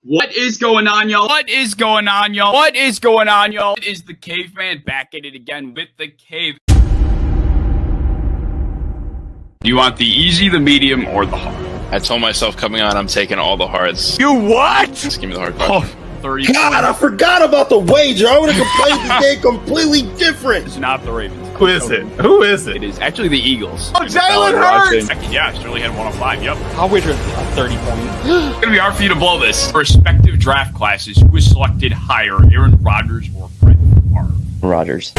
What is going on, y'all? What is going on, y'all? What is going on, y'all? It is the Caveman back at it again with the Cave. Do you want the easy, the medium, or the hard? I told myself coming on, I'm taking all the hards. You what? Just give me the hard part. 30. God, I forgot about the wager. I would have played this game completely different. It's not the Ravens. Who is it? Who is it? It is actually the Eagles. Oh, Jalen Hurts! Yeah, Shirley had 105. Yep. I'll wager a 30 point. It's going to be hard for you to blow this. Respective draft classes, who was selected higher, Aaron Rodgers or Frank Ammirante? Rodgers.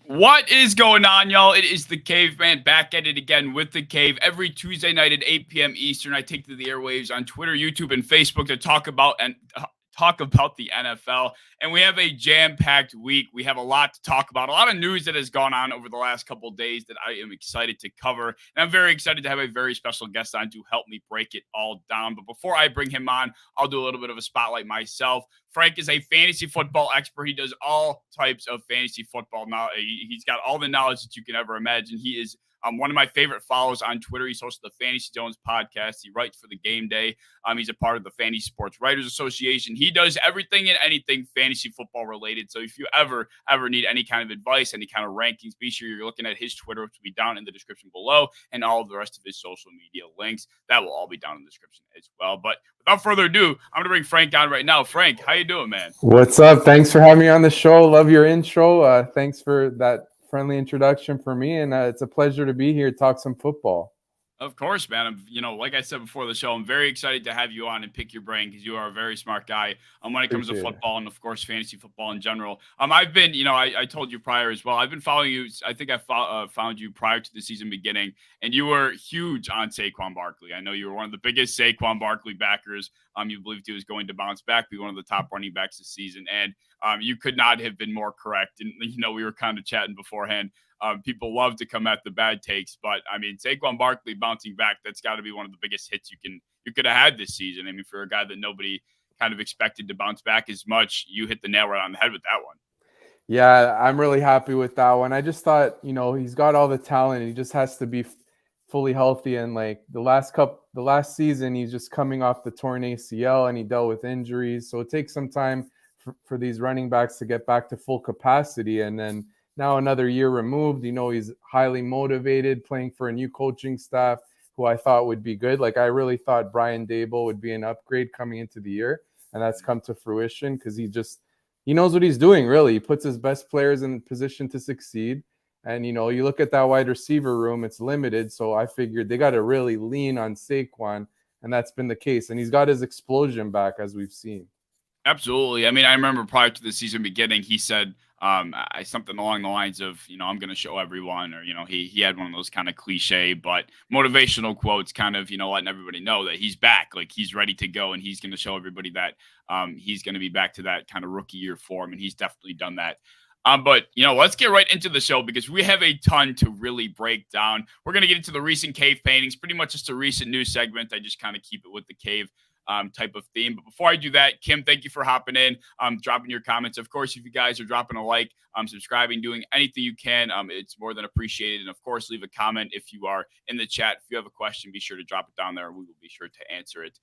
What is going on, y'all? It is the Caveman back at it again with the Cave every Tuesday night at 8 p.m. Eastern. I take to the airwaves on Twitter, YouTube, and Facebook to talk about the NFL, and we have a jam-packed week. We have a lot to talk about, a lot of news that has gone on over the last couple of days that I am excited to cover, and I'm very excited to have a very special guest on to help me break it all down. But before I bring him on, I'll do a little bit of a spotlight myself. Frank is a fantasy football expert. He does all types of fantasy football. Now, he's got all the knowledge that you can ever imagine. He is one of my favorite follows on Twitter. He's hosted the Fantasy Jones podcast. He writes for the Game Day. He's a part of the Fantasy Sports Writers Association. He does everything and anything fantasy football related. So if you ever need any kind of advice, any kind of rankings, be sure you're looking at his Twitter, which will be down in the description below, and all of the rest of his social media links. That will all be down in the description as well. But without further ado, I'm going to bring Frank on right now. Frank, how you doing, man? What's up? Thanks for having me on the show. Love your intro. Thanks for that friendly introduction for me, and it's a pleasure to be here to talk some football. Of course, man. Like I said before the show, I'm very excited to have you on and pick your brain because you are a very smart guy when it comes to football and, of course, fantasy football in general. I've been, I told you prior as well. I've been following you. I think I found you prior to the season beginning, and you were huge on Saquon Barkley. I know you were one of the biggest Saquon Barkley backers. You believed he was going to bounce back, be one of the top running backs this season, and you could not have been more correct. And we were kind of chatting beforehand. People love to come at the bad takes, but I mean, Saquon Barkley bouncing back, that's got to be one of the biggest hits you could have had this season. I mean, for a guy that nobody kind of expected to bounce back as much, you hit the nail right on the head with that one. Yeah, I'm really happy with that one. I just thought, he's got all the talent. He just has to be fully healthy. And like the last season, he's just coming off the torn ACL and he dealt with injuries. So it takes some time for these running backs to get back to full capacity. And then now another year removed, he's highly motivated, playing for a new coaching staff who I thought would be good. Like I really thought Brian Daboll would be an upgrade coming into the year, and that's come to fruition because he knows what he's doing, really. He puts his best players in position to succeed. And, you look at that wide receiver room, it's limited. So I figured they got to really lean on Saquon, and that's been the case. And he's got his explosion back, as we've seen. Absolutely. I mean, I remember prior to the season beginning, he said something along the lines of, I'm going to show everyone, or, he had one of those kind of cliche but motivational quotes, kind of, letting everybody know that he's back, like he's ready to go, and he's going to show everybody that he's going to be back to that kind of rookie year form, and he's definitely done that. But, let's get right into the show because we have a ton to really break down. We're going to get into the recent cave paintings, pretty much just a recent news segment. I just kind of keep it with the cave type of theme. But before I do that, Kim, thank you for hopping in, dropping your comments. Of course, if you guys are dropping a like, subscribing, doing anything you can, it's more than appreciated. And of course, leave a comment if you are in the chat. If you have a question, be sure to drop it down there. We will be sure to answer it.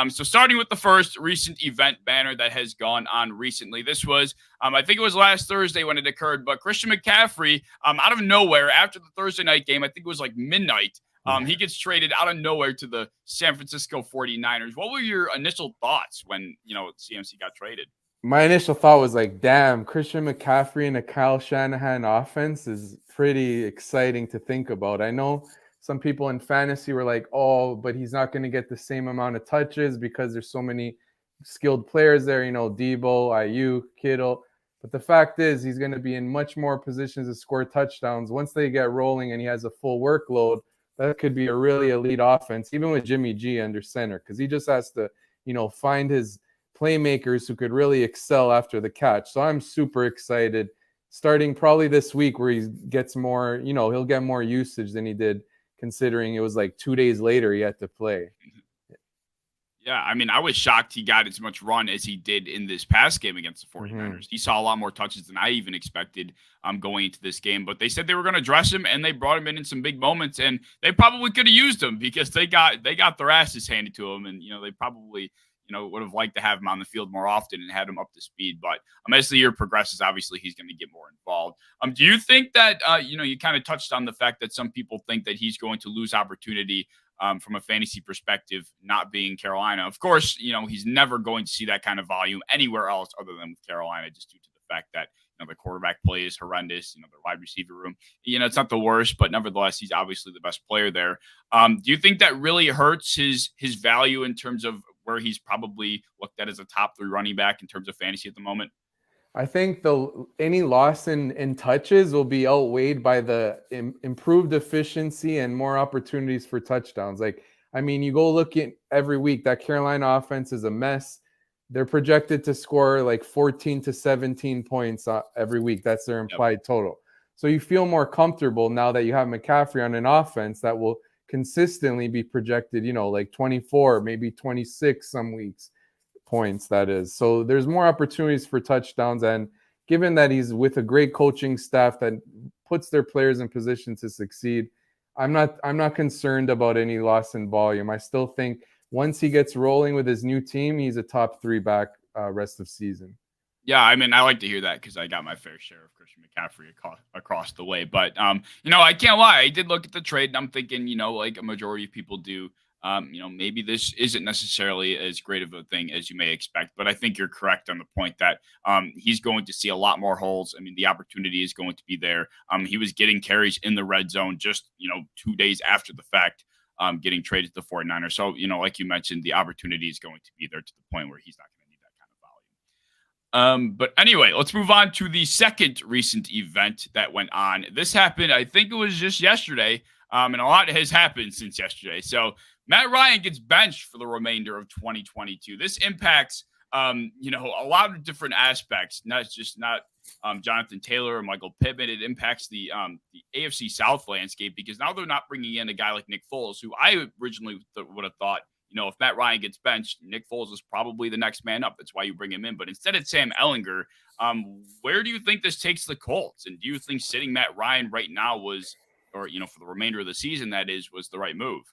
So starting with the first recent event banner that has gone on recently. This was, I think it was last Thursday when it occurred, but Christian McCaffrey, out of nowhere, after the Thursday night game, I think it was like midnight, he gets traded out of nowhere to the San Francisco 49ers. What were your initial thoughts when, CMC got traded? My initial thought was like, damn, Christian McCaffrey in a Kyle Shanahan offense is pretty exciting to think about. I know some people in fantasy were like, oh, but he's not going to get the same amount of touches because there's so many skilled players there, Debo, Ayuk, Kittle. But the fact is he's going to be in much more positions to score touchdowns. Once they get rolling and he has a full workload, that could be a really elite offense, even with Jimmy G under center, because he just has to, find his playmakers who could really excel after the catch. So I'm super excited, starting probably this week where he gets more, he'll get more usage than he did, considering it was like 2 days later he had to play. Yeah, I mean, I was shocked he got as much run as he did in this past game against the 49ers. He saw a lot more touches than I even expected going into this game. But they said they were going to dress him, and they brought him in some big moments, and they probably could have used him because they got their asses handed to them, and they probably would have liked to have him on the field more often and had him up to speed. But as the year progresses, obviously he's going to get more involved. Do you think that you kind of touched on the fact that some people think that he's going to lose opportunity from a fantasy perspective, not being Carolina? Of course, he's never going to see that kind of volume anywhere else other than with Carolina, just due to the fact that the quarterback play is horrendous. Their wide receiver room, it's not the worst, but nevertheless, he's obviously the best player there. Do you think that really hurts his value in terms of where he's probably looked at as a top 3 running back in terms of fantasy at the moment? I think any loss in touches will be outweighed by the improved efficiency and more opportunities for touchdowns. Like, I mean, you go look at every week, that Carolina offense is a mess. They're projected to score like 14 to 17 points every week. That's their implied total. So you feel more comfortable now that you have McCaffrey on an offense that will consistently be projected, like 24, maybe 26 some weeks. Points, that is. So there's more opportunities for touchdowns, and given that he's with a great coaching staff that puts their players in position to succeed, I'm not concerned about any loss in volume. I still think once he gets rolling with his new team, he's a top 3 back rest of season. Yeah, I mean, I like to hear that because I got my fair share of Christian McCaffrey across the way. But I can't lie, I did look at the trade and I'm thinking, like a majority of people do, maybe this isn't necessarily as great of a thing as you may expect, but I think you're correct on the point that he's going to see a lot more holes. I mean, the opportunity is going to be there. He was getting carries in the red zone just, 2 days after the fact, getting traded to the 49ers. So, like you mentioned, the opportunity is going to be there to the point where he's not going to need that kind of volume. But anyway, let's move on to the second recent event that went on. This happened, I think it was just yesterday. And a lot has happened since yesterday. So Matt Ryan gets benched for the remainder of 2022. This impacts, a lot of different aspects, not Jonathan Taylor or Michael Pittman. It impacts the AFC South landscape because now they're not bringing in a guy like Nick Foles, who I originally would have thought, if Matt Ryan gets benched, Nick Foles is probably the next man up. That's why you bring him in. But instead it's Sam Ehlinger. Where do you think this takes the Colts? And do you think sitting Matt Ryan right now for the remainder of the season, was the right move?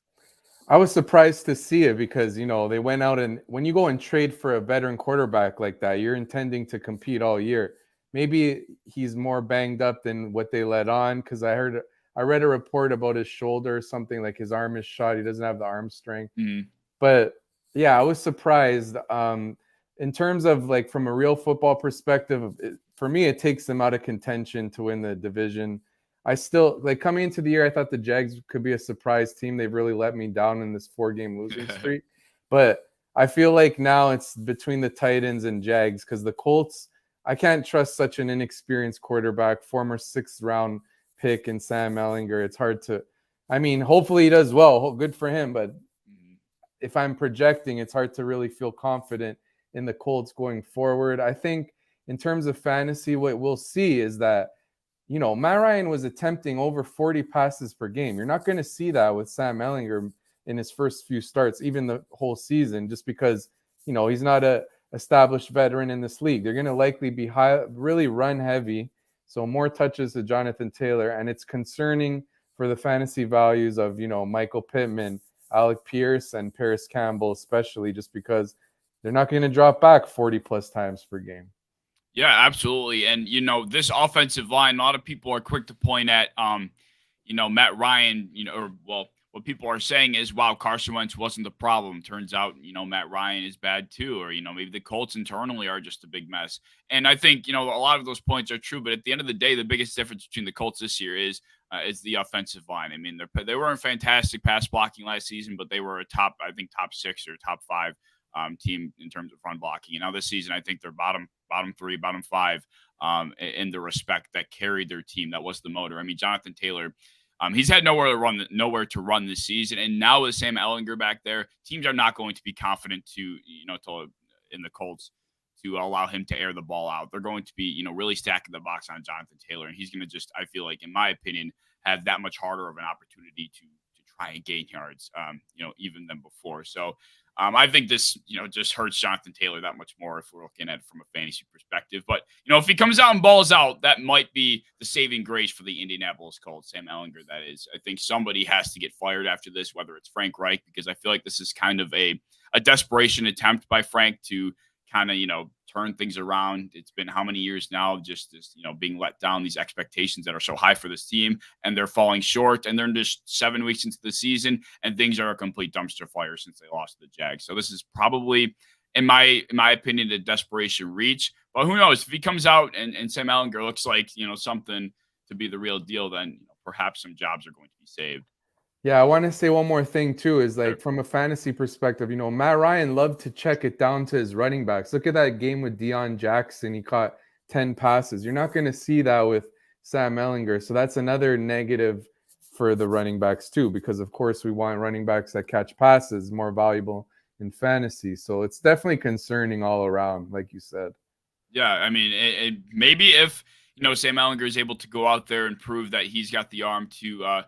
I was surprised to see it because, they went out, and when you go and trade for a veteran quarterback like that, you're intending to compete all year. Maybe he's more banged up than what they let on, because I read a report about his shoulder or something, like his arm is shot. He doesn't have the arm strength. Mm-hmm. But yeah, I was surprised. In terms of like from a real football perspective, for me, it takes them out of contention to win the division. I still, like, coming into the year, I thought the Jags could be a surprise team. They've really let me down in this 4-game losing streak. But I feel like now it's between the Titans and Jags, because the Colts, I can't trust such an inexperienced quarterback, former 6th-round pick in Sam Ehlinger. It's hard to, hopefully he does well. Good for him. But if I'm projecting, it's hard to really feel confident in the Colts going forward. I think in terms of fantasy, what we'll see is that, Matt Ryan was attempting over 40 passes per game. You're not going to see that with Sam Ehlinger in his first few starts, even the whole season, just because, he's not a established veteran in this league. They're going to likely be really run heavy. So more touches to Jonathan Taylor. And it's concerning for the fantasy values of, Michael Pittman, Alec Pierce, and Paris Campbell, especially, just because they're not going to drop back 40 plus times per game. Yeah, absolutely. And, this offensive line, a lot of people are quick to point at, Matt Ryan, what people are saying is, wow, Carson Wentz wasn't the problem. Turns out, Matt Ryan is bad too. Or, maybe the Colts internally are just a big mess. And I think, a lot of those points are true. But at the end of the day, the biggest difference between the Colts this year is the offensive line. I mean, they weren't fantastic pass blocking last season, but they were a top 6 or top 5 team in terms of run blocking. And now this season, I think they're bottom 3, bottom 5 in the respect that carried their team. That was the motor. I mean, Jonathan Taylor, he's had nowhere to run this season. And now with Sam Ehlinger back there, teams are not going to be confident in the Colts to allow him to air the ball out. They're going to be, really stacking the box on Jonathan Taylor. And he's going to just, I feel like, in my opinion, have that much harder of an opportunity to try and gain yards, even than before. So I think this, just hurts Jonathan Taylor that much more if we're looking at it from a fantasy perspective. But, if he comes out and balls out, that might be the saving grace for the Indianapolis Colts, Sam Ehlinger, that is. I think somebody has to get fired after this, whether it's Frank Reich, because I feel like this is kind of a desperation attempt by Frank to kind of, turn things around. It's been how many years now, just this, being let down, these expectations that are so high for this team, and they're falling short, and they're just 7 weeks into the season, and things are a complete dumpster fire since they lost to the Jags. So this is probably, in my opinion, a desperation reach. But who knows? If he comes out and Sam Ehlinger looks like, something to be the real deal, then perhaps some jobs are going to be saved. Yeah, I want to say one more thing too, is like from a fantasy perspective, Matt Ryan loved to check it down to his running backs. Look at that game with Deion Jackson. He caught 10 passes. You're not going to see that with Sam Ehlinger. So that's another negative for the running backs too, because of course we want running backs that catch passes, more valuable in fantasy. So it's definitely concerning all around, like you said. Yeah, I mean, maybe if Sam Ehlinger is able to go out there and prove that he's got the arm to,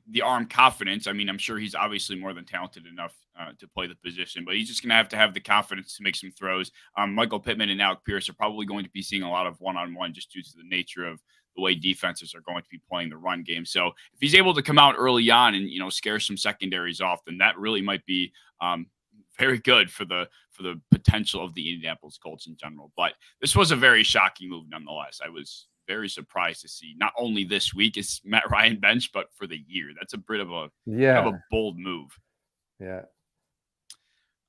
the arm confidence. I mean, I'm sure he's obviously more than talented enough to play the position, but he's just going to have the confidence to make some throws. Michael Pittman and Alec Pierce are probably going to be seeing a lot of one-on-one just due to the nature of the way defenses are going to be playing the run game. So if he's able to come out early on and, scare some secondaries off, then that really might be very good for the potential of the Indianapolis Colts in general. But this was a very shocking move nonetheless. I was very surprised to see not only this week is Matt Ryan bench, but for the year. That's a bit of a bold move. Yeah.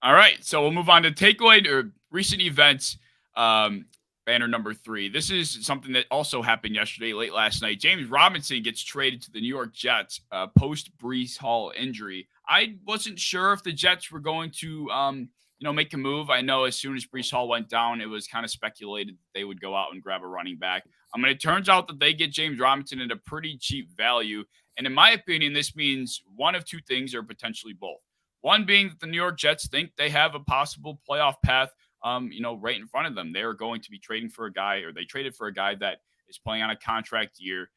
All right, so we'll move on to takeaway or recent events. Banner number 3. This is something that also happened yesterday, late last night. James Robinson gets traded to the New York Jets post Breece Hall injury. I wasn't sure if the Jets were going to, make a move. I know as soon as Breece Hall went down, it was kind of speculated that they would go out and grab a running back. It turns out that they get James Robinson at a pretty cheap value. And in my opinion, this means one of two things, or potentially both. One being that the New York Jets think they have a possible playoff path, right in front of them. They're going to be trading for a guy, or they traded for a guy that is playing on a contract year,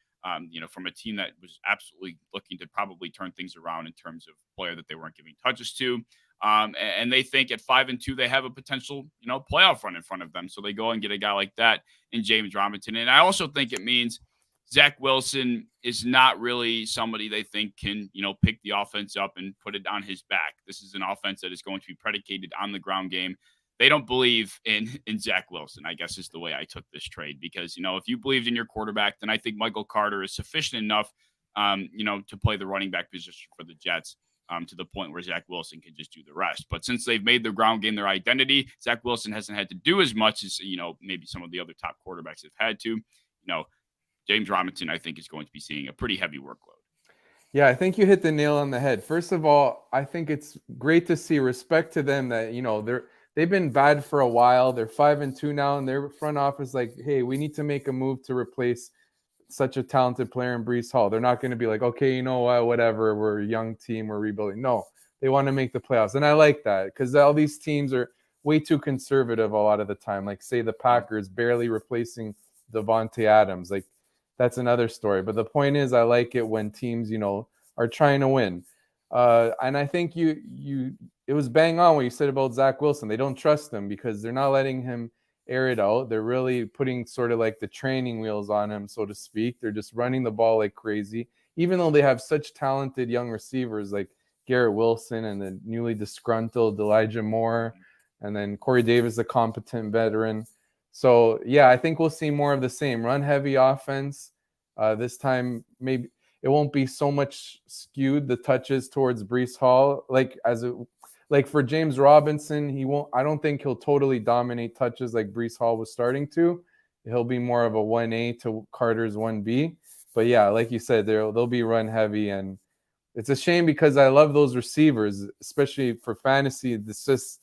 from a team that was absolutely looking to probably turn things around in terms of player that they weren't giving touches to. And they think at 5-2, they have a potential, playoff run in front of them. So they go and get a guy like that in James Robinson. And I also think it means Zach Wilson is not really somebody they think can, pick the offense up and put it on his back. This is an offense that is going to be predicated on the ground game. They don't believe in Zach Wilson, I guess is the way I took this trade, because, if you believed in your quarterback, then I think Michael Carter is sufficient enough, to play the running back position for the Jets, to the point where Zach Wilson can just do the rest. But since they've made the ground game their identity, Zach Wilson hasn't had to do as much as, maybe some of the other top quarterbacks have had to. James Robinson, I think, is going to be seeing a pretty heavy workload. Yeah, I think you hit the nail on the head. First of all, I think it's great to see, respect to them, that, they've been bad for a while. They're 5-2 now, and their front office like, hey, we need to make a move to replace such a talented player in Breece Hall. They're not going to be like, okay, you know what, whatever, we're a young team, we're rebuilding. No, they want to make the playoffs. And I like that, because all these teams are way too conservative a lot of the time. Like, say, the Packers barely replacing Devontae Adams. Like, that's another story. But the point is, I like it when teams, are trying to win. And I think it was bang on what you said about Zach Wilson. They don't trust him because they're not letting him air it out. They're really putting sort of like the training wheels on him, so to speak. They're just running the ball like crazy, even though they have such talented young receivers like Garrett Wilson and the newly disgruntled Elijah Moore, and then Corey Davis, a competent veteran. So, yeah, I think we'll see more of the same. Run-heavy offense. This time, maybe it won't be so much skewed, the touches towards Breece Hall. Like for James Robinson, I don't think he'll totally dominate touches like Breece Hall was starting to. He'll be more of a 1A to Carter's 1B. But yeah, like you said, they'll be run heavy, and it's a shame because I love those receivers, especially for fantasy. It's just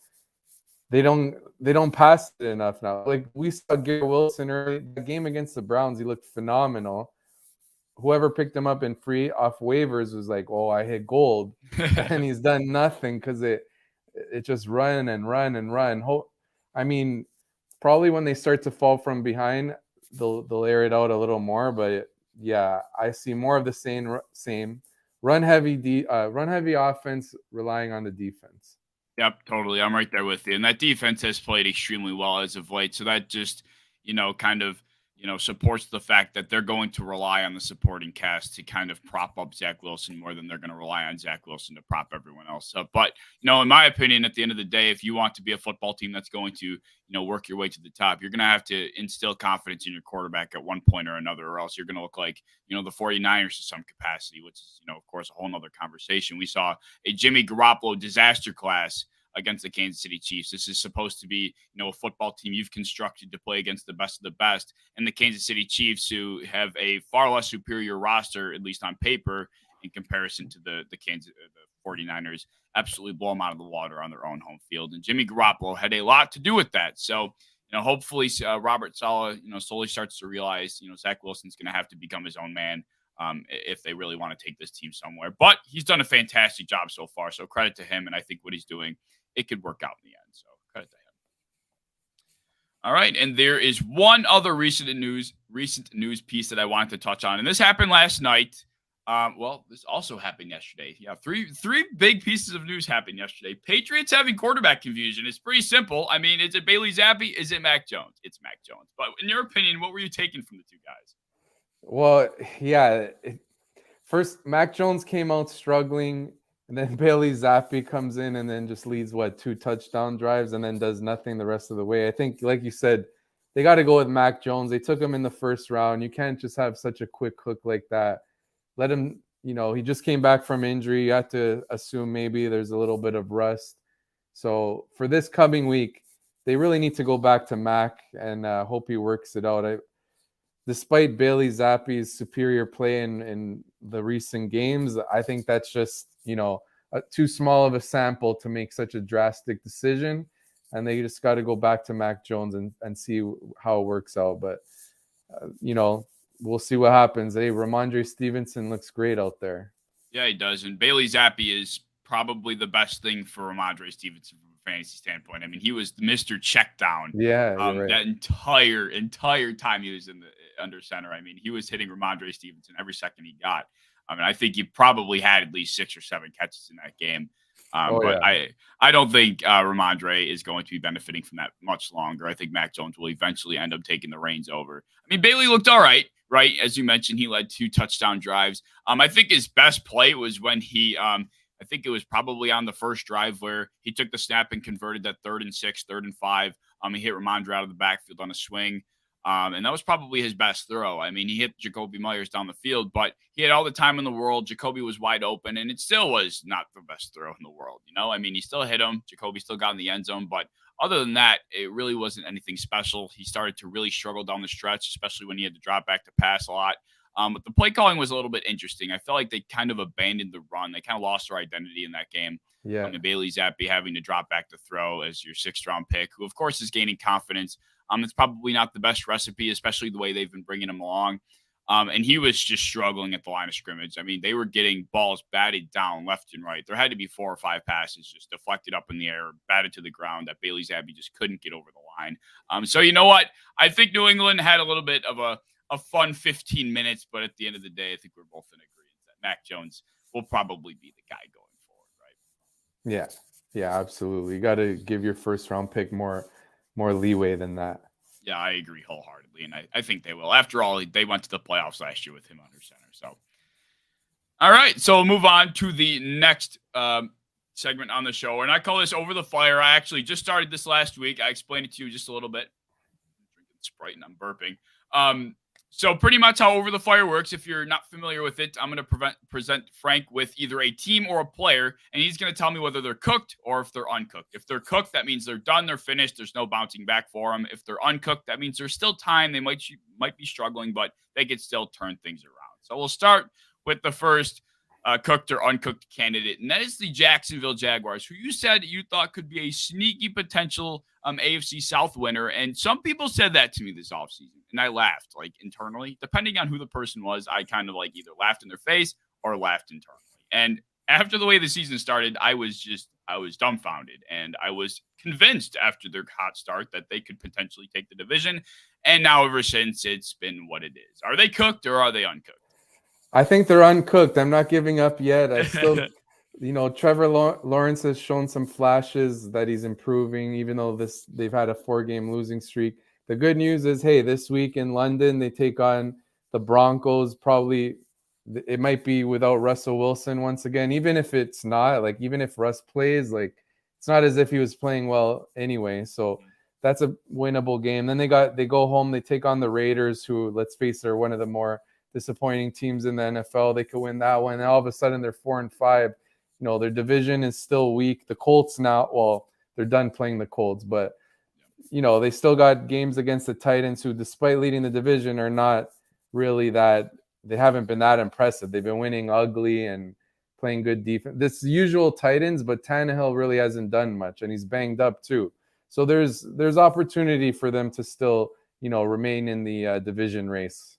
they don't pass it enough now. Like we saw Garrett Wilson early, the game against the Browns, he looked phenomenal. Whoever picked him up in free off waivers was like, oh, I hit gold. And he's done nothing because it just run and run and run. I mean, probably when they start to fall from behind, they'll air it out a little more. But yeah, I see more of the same run heavy offense relying on the defense. Yep, totally. I'm right there with you. And that defense has played extremely well as of late. So that just, kind of, supports the fact that they're going to rely on the supporting cast to kind of prop up Zach Wilson more than they're going to rely on Zach Wilson to prop everyone else up. But, in my opinion, at the end of the day, if you want to be a football team that's going to, work your way to the top, you're going to have to instill confidence in your quarterback at one point or another, or else you're going to look like, the 49ers to some capacity, which is, of course, a whole nother conversation. We saw a Jimmy Garoppolo disaster class against the Kansas City Chiefs. This is supposed to be, a football team you've constructed to play against the best of the best. And the Kansas City Chiefs, who have a far less superior roster, at least on paper, in comparison to the 49ers, absolutely blow them out of the water on their own home field. And Jimmy Garoppolo had a lot to do with that. So, hopefully Robert Saleh, slowly starts to realize, Zach Wilson's going to have to become his own man if they really want to take this team somewhere. But he's done a fantastic job so far. So credit to him. And I think what he's doing, it could work out in the end. So credit to him. All right. And there is one other recent news piece that I wanted to touch on. And this happened last night. This also happened yesterday. Yeah, three big pieces of news happened yesterday. Patriots having quarterback confusion. It's pretty simple. I mean, is it Bailey Zappi? Is it Mac Jones? It's Mac Jones. But in your opinion, what were you taking from the two guys? Well, yeah. First, Mac Jones came out struggling, and then Bailey Zappi comes in and then just leads, 2 touchdown drives and then does nothing the rest of the way. I think, like you said, they got to go with Mac Jones. They took him in the first round. You can't just have such a quick hook like that. Let him, he just came back from injury. You have to assume maybe there's a little bit of rust. So for this coming week, they really need to go back to Mac and hope he works it out. Despite Bailey Zappi's superior play in the recent games, I think that's just, too small of a sample to make such a drastic decision. And they just got to go back to Mac Jones and see how it works out. But, we'll see what happens. Hey, Ramondre Stevenson looks great out there. Yeah, he does. And Bailey Zappi is probably the best thing for Ramondre Stevenson from a fantasy standpoint. I mean, he was Mr. Checkdown. Yeah, right. That entire time he was in the under center. I mean, he was hitting Ramondre Stevenson every second he got. I mean, I think he probably had at least 6 or 7 catches in that game. I don't think Ramondre is going to be benefiting from that much longer. I think Mac Jones will eventually end up taking the reins over. I mean, Bailey looked all right? As you mentioned, he led 2 touchdown drives. I think his best play was when he, I think it was probably on the first drive where he took the snap and converted that 3rd and 6, 3rd and 5. He hit Ramondre out of the backfield on a swing. And that was probably his best throw. I mean, he hit Jacoby Myers down the field, but he had all the time in the world. Jacoby was wide open, and it still was not the best throw in the world. I mean, he still hit him. Jacoby still got in the end zone, but other than that, it really wasn't anything special. He started to really struggle down the stretch, especially when he had to drop back to pass a lot. But the play calling was a little bit interesting. I felt like they kind of abandoned the run. They kind of lost their identity in that game. Yeah. And Bailey Zappi having to drop back to throw as your 6th-round pick, who, of course, is gaining confidence. It's probably not the best recipe, especially the way they've been bringing him along. And he was just struggling at the line of scrimmage. I mean, they were getting balls batted down left and right. There had to be 4 or 5 passes just deflected up in the air, batted to the ground that Bailey Zappi just couldn't get over the line. So you know what? I think New England had a little bit of a fun 15 minutes, but at the end of the day, I think we're both in agreement that Mac Jones will probably be the guy going forward, right? Yeah, absolutely. You got to give your 1st-round pick more leeway than that. Yeah, I agree wholeheartedly, and I think they will. After all, they went to the playoffs last year with him under center. So, all right, so we'll move on to the next segment on the show, and I call this Over the Fire. I actually just started this last week. I explained it to you just a little bit. I'm drinking Sprite and I'm burping. So pretty much how Over the Fire works, if you're not familiar with it, I'm going to present Frank with either a team or a player, and he's going to tell me whether they're cooked or if they're uncooked. If they're cooked, that means they're done, they're finished, there's no bouncing back for them. If they're uncooked, that means there's still time. They might be struggling, but they could still turn things around. So we'll start with the first cooked or uncooked candidate, and that is the Jacksonville Jaguars, who you said you thought could be a sneaky potential AFC South winner. And some people said that to me this offseason, and I laughed, internally. Depending on who the person was, I kind of either laughed in their face or laughed internally. And after the way the season started, I was dumbfounded, and I was convinced after their hot start that they could potentially take the division. And now ever since, it's been what it is. Are they cooked or are they uncooked? I think they're uncooked. I'm not giving up yet. Trevor Lawrence has shown some flashes that he's improving, even though they've had a 4-game losing streak. The good news is, hey, this week in London, they take on the Broncos. Probably it might be without Russell Wilson once again, even if it's not, like, even if Russ plays, like, it's not as if he was playing well anyway. So that's a winnable game. Then they go home, they take on the Raiders, who, let's face it, are one of the more disappointing teams in the NFL. They could win that one. And all of a sudden they're 4-5. Their division is still weak. The Colts now, well, they're done playing the Colts, but they still got games against the Titans, who, despite leading the division, are not really that. They haven't been that impressive. They've been winning ugly and playing good defense. This usual Titans, but Tannehill really hasn't done much, and he's banged up too. So there's opportunity for them to still, remain in the division race.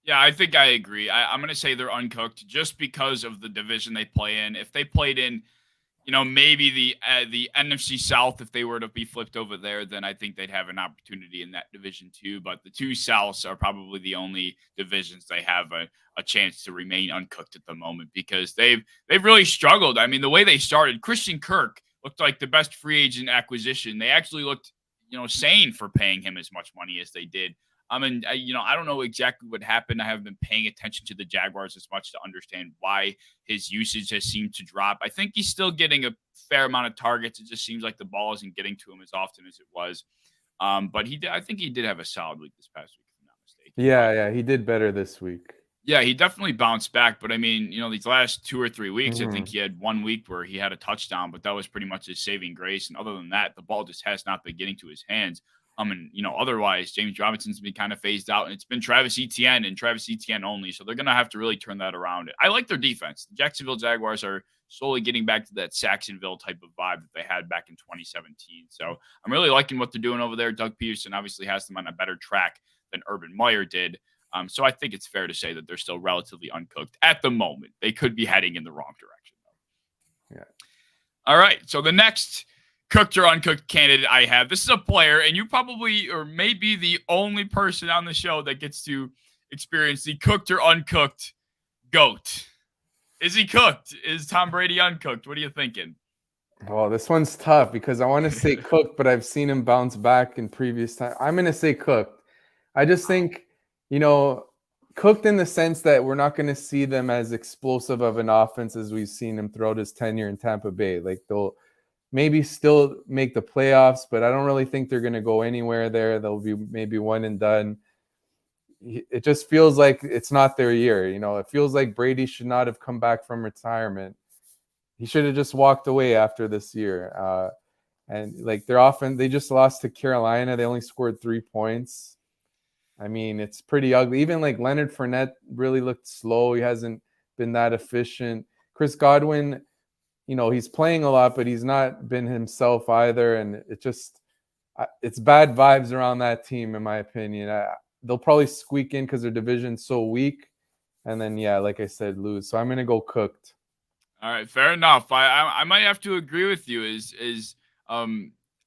Yeah, I think I agree. I'm going to say they're uncooked just because of the division they play in. If they played in, maybe the NFC South, if they were to be flipped over there, then I think they'd have an opportunity in that division too. But the two Souths are probably the only divisions they have a chance to remain uncooked at the moment, because they've really struggled. I mean, the way they started, Christian Kirk looked like the best free agent acquisition. They actually looked, sane for paying him as much money as they did. I mean, I don't know exactly what happened. I haven't been paying attention to the Jaguars as much to understand why his usage has seemed to drop. I think he's still getting a fair amount of targets. It just seems like the ball isn't getting to him as often as it was. But I think he did have a solid week this past week, if I'm not mistaken. Yeah, he did better this week. Yeah, he definitely bounced back. But I mean, these last 2 or 3 weeks, I think he had 1 week where he had a touchdown, but that was pretty much his saving grace. And other than that, the ball just has not been getting to his hands. And otherwise, James Robinson's been kind of phased out, and it's been Travis Etienne and Travis Etienne only. So they're going to have to really turn that around. I like their defense. The Jacksonville Jaguars are slowly getting back to that Saxonville type of vibe that they had back in 2017. So I'm really liking what they're doing over there. Doug Peterson obviously has them on a better track than Urban Meyer did. So I think it's fair to say that they're still relatively uncooked at the moment. They could be heading in the wrong direction, though. Yeah. All right. So the next cooked or uncooked candidate I have. This is a player, and you probably or maybe the only person on the show that gets to experience the cooked or uncooked GOAT. Is he cooked? Is Tom Brady uncooked? What are you thinking? Oh, this one's tough because I want to say cooked, but I've seen him bounce back in previous time. I'm going to say cooked. I just think, cooked in the sense that we're not going to see them as explosive of an offense as we've seen him throughout his tenure in Tampa Bay. Like, they'll maybe still make the playoffs, but I don't really think they're going to go anywhere there. They'll be maybe one and done. It just feels like it's not their year. It feels like Brady should not have come back from retirement. He should have just walked away after this year. And like they just lost to Carolina. They only scored 3 points. I mean, it's pretty ugly. Even like Leonard Fournette really looked slow. He hasn't been that efficient. Chris Godwin, he's playing a lot, but he's not been himself either. And it's bad vibes around that team, in my opinion. They'll probably squeak in because their division's so weak. And then, yeah, like I said, lose. So I'm going to go cooked. All right, fair enough. I might have to agree with you. Is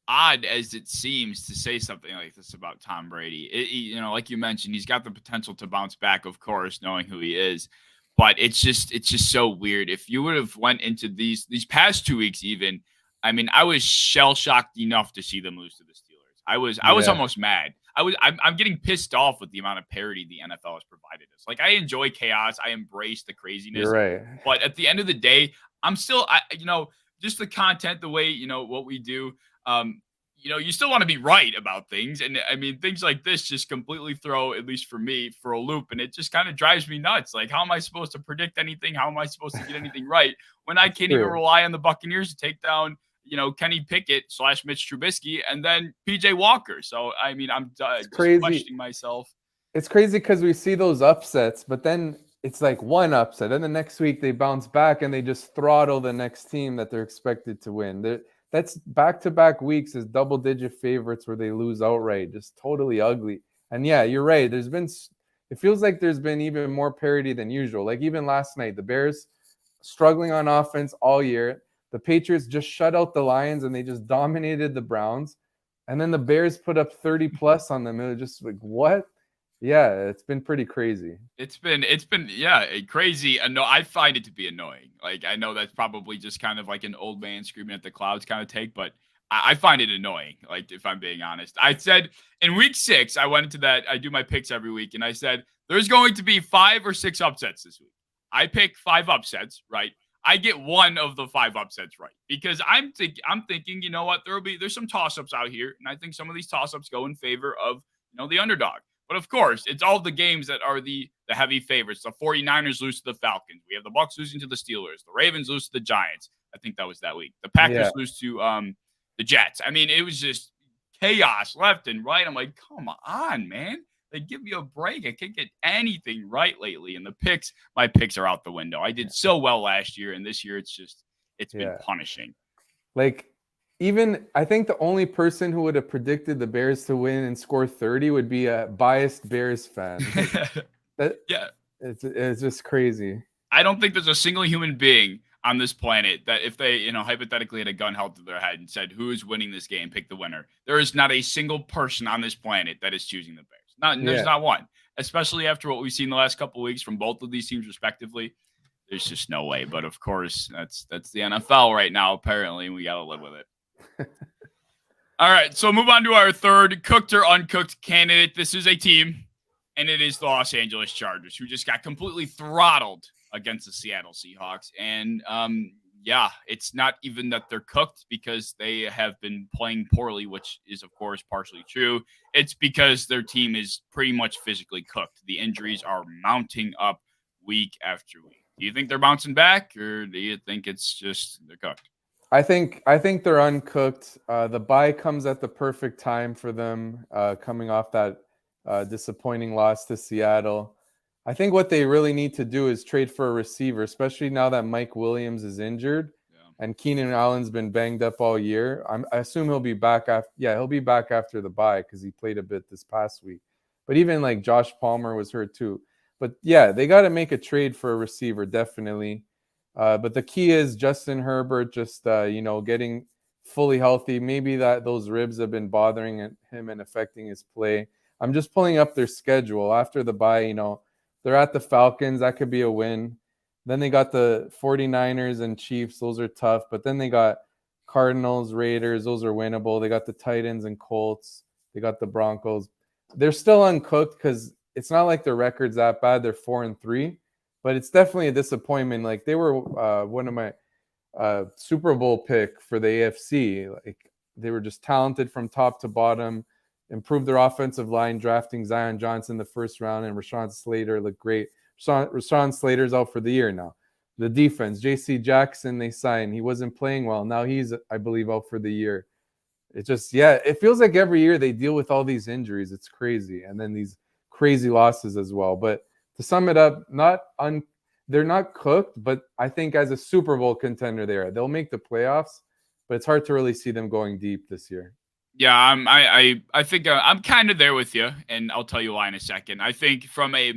odd as it seems to say something like this about Tom Brady. Like you mentioned, he's got the potential to bounce back, of course, knowing who he is. But it's just so weird. If you would have went into these past 2 weeks, even, I mean, I was shell shocked enough to see them lose to the Steelers. I was almost mad. I'm getting pissed off with the amount of parity the NFL has provided us. Like, I enjoy chaos. I embrace the craziness. You're right. But at the end of the day, I'm still, just the content, the way, what we do, you still want to be right about things. And I mean, things like this just completely throw, at least for me, for a loop. And it just kind of drives me nuts. Like, how am I supposed to predict anything? How am I supposed to get anything right when I can't even rely on the Buccaneers to take down, Kenny Pickett / Mitch Trubisky and then PJ Walker? So, I mean, I'm just questioning myself. It's crazy because we see those upsets, but then it's like one upset. And the next week they bounce back and they just throttle the next team that they're expected to win. That's back-to-back weeks as double-digit favorites where they lose outright. Just totally ugly. And yeah, you're right. It feels like there's been even more parity than usual. Like even last night, the Bears struggling on offense all year. The Patriots just shut out the Lions and they just dominated the Browns. And then the Bears put up 30 plus on them. It was just like, what? Yeah, it's been pretty crazy. It's been crazy. No, I find it to be annoying. Like I know that's probably just kind of like an old man screaming at the clouds kind of take, but I find it annoying. Like if I'm being honest, I said in week 6, I went into that. I do my picks every week, and I said there's going to be 5 or 6 upsets this week. I pick 5 upsets, right? I get one of the 5 upsets right because I'm thinking, you know what? There's some toss ups out here, and I think some of these toss ups go in favor of the underdog. But of course, it's all the games that are the heavy favorites. The 49ers lose to the Falcons. We have the Bucs losing to the Steelers. The Ravens lose to the Giants. I think that was that week. The Packers lose to the Jets. I mean, it was just chaos left and right. I'm like, come on, man. They give me a break. I can't get anything right lately. And my picks are out the window. I did so well last year, and this year it's been punishing. Like, even I think the only person who would have predicted the Bears to win and score 30 would be a biased Bears fan. It's just crazy. I don't think there's a single human being on this planet that if they, hypothetically had a gun held to their head and said, who is winning this game, pick the winner. There is not a single person on this planet that is choosing the Bears. There's not one, especially after what we've seen the last couple of weeks from both of these teams respectively. There's just no way. But of course, that's the NFL right now, apparently, and we got to live with it. All right, so move on to our third cooked or uncooked candidate. This is a team, and it is the Los Angeles Chargers, who just got completely throttled against the Seattle Seahawks. And it's not even that they're cooked because they have been playing poorly, which is, of course, partially true. It's because their team is pretty much physically cooked. The injuries are mounting up week after week. Do you think they're bouncing back, or do you think it's just they're cooked? I think they're uncooked. The bye comes at the perfect time for them, coming off that disappointing loss to Seattle. I think what they really need to do is trade for a receiver, especially now that Mike Williams is injured and Keenan Allen's been banged up all year. I assume he'll be back after. Yeah, he'll be back after the bye because he played a bit this past week. But even like Josh Palmer was hurt too. But yeah, they got to make a trade for a receiver, definitely. But the key is Justin Herbert just, getting fully healthy. Maybe those ribs have been bothering him and affecting his play. I'm just pulling up their schedule after the bye. They're at the Falcons. That could be a win. Then they got the 49ers and Chiefs. Those are tough. But then they got Cardinals, Raiders. Those are winnable. They got the Titans and Colts. They got the Broncos. They're still uncooked because it's not like their record's that bad. They're 4-3. But it's definitely a disappointment. Like they were one of my Super Bowl pick for the AFC. Like they were just talented from top to bottom, improved their offensive line, drafting Zion Johnson in the first round, and Rashawn Slater looked great. Rashawn Slater's out for the year now. The defense, J.C. Jackson, they signed. He wasn't playing well. Now he's, I believe, out for the year. It just, it feels like every year they deal with all these injuries. It's crazy. And then these crazy losses as well. But to sum it up, they're not cooked, but I think as a Super Bowl contender they'll make the playoffs, but it's hard to really see them going deep this year. Yeah, I think I'm kind of there with you, and I'll tell you why in a second. I think from a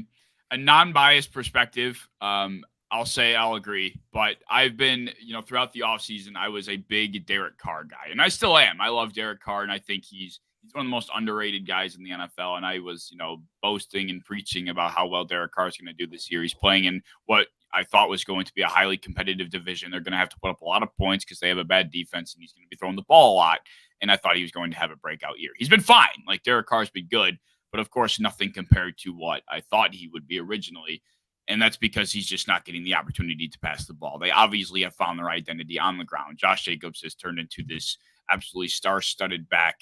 non-biased perspective, I'll agree, but I've been, throughout the offseason, I was a big Derek Carr guy, and I still am. I love Derek Carr, and I think he's one of the most underrated guys in the NFL. And I was, boasting and preaching about how well Derek Carr is going to do this year. He's playing in what I thought was going to be a highly competitive division. They're going to have to put up a lot of points because they have a bad defense, and he's going to be throwing the ball a lot. And I thought he was going to have a breakout year. He's been fine. Like Derek Carr's been good, but of course, nothing compared to what I thought he would be originally. And that's because he's just not getting the opportunity to pass the ball. They obviously have found their identity on the ground. Josh Jacobs has turned into this absolutely star-studded back.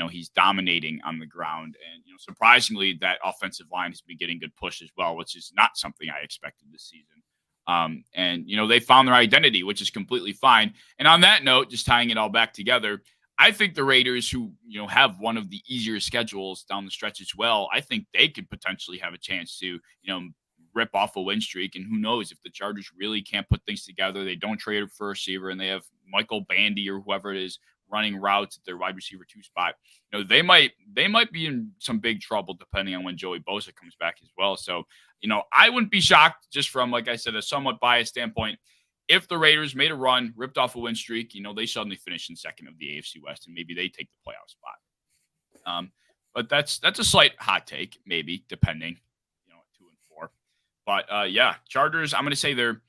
He's dominating on the ground. And, surprisingly, that offensive line has been getting good push as well, which is not something I expected this season. They found their identity, which is completely fine. And on that note, just tying it all back together, I think the Raiders, who, have one of the easier schedules down the stretch as well, I think they could potentially have a chance to, rip off a win streak. And who knows, if the Chargers really can't put things together, they don't trade for a receiver, and they have Michael Bandy or whoever it is running routes at their wide receiver 2 spot. They might be in some big trouble depending on when Joey Bosa comes back as well. So, I wouldn't be shocked, just from, like I said, a somewhat biased standpoint, if the Raiders made a run, ripped off a win streak, they suddenly finish in second of the AFC West, and maybe they take the playoff spot. but that's a slight hot take, maybe depending, at 2-4. But yeah, Chargers. I'm gonna say they're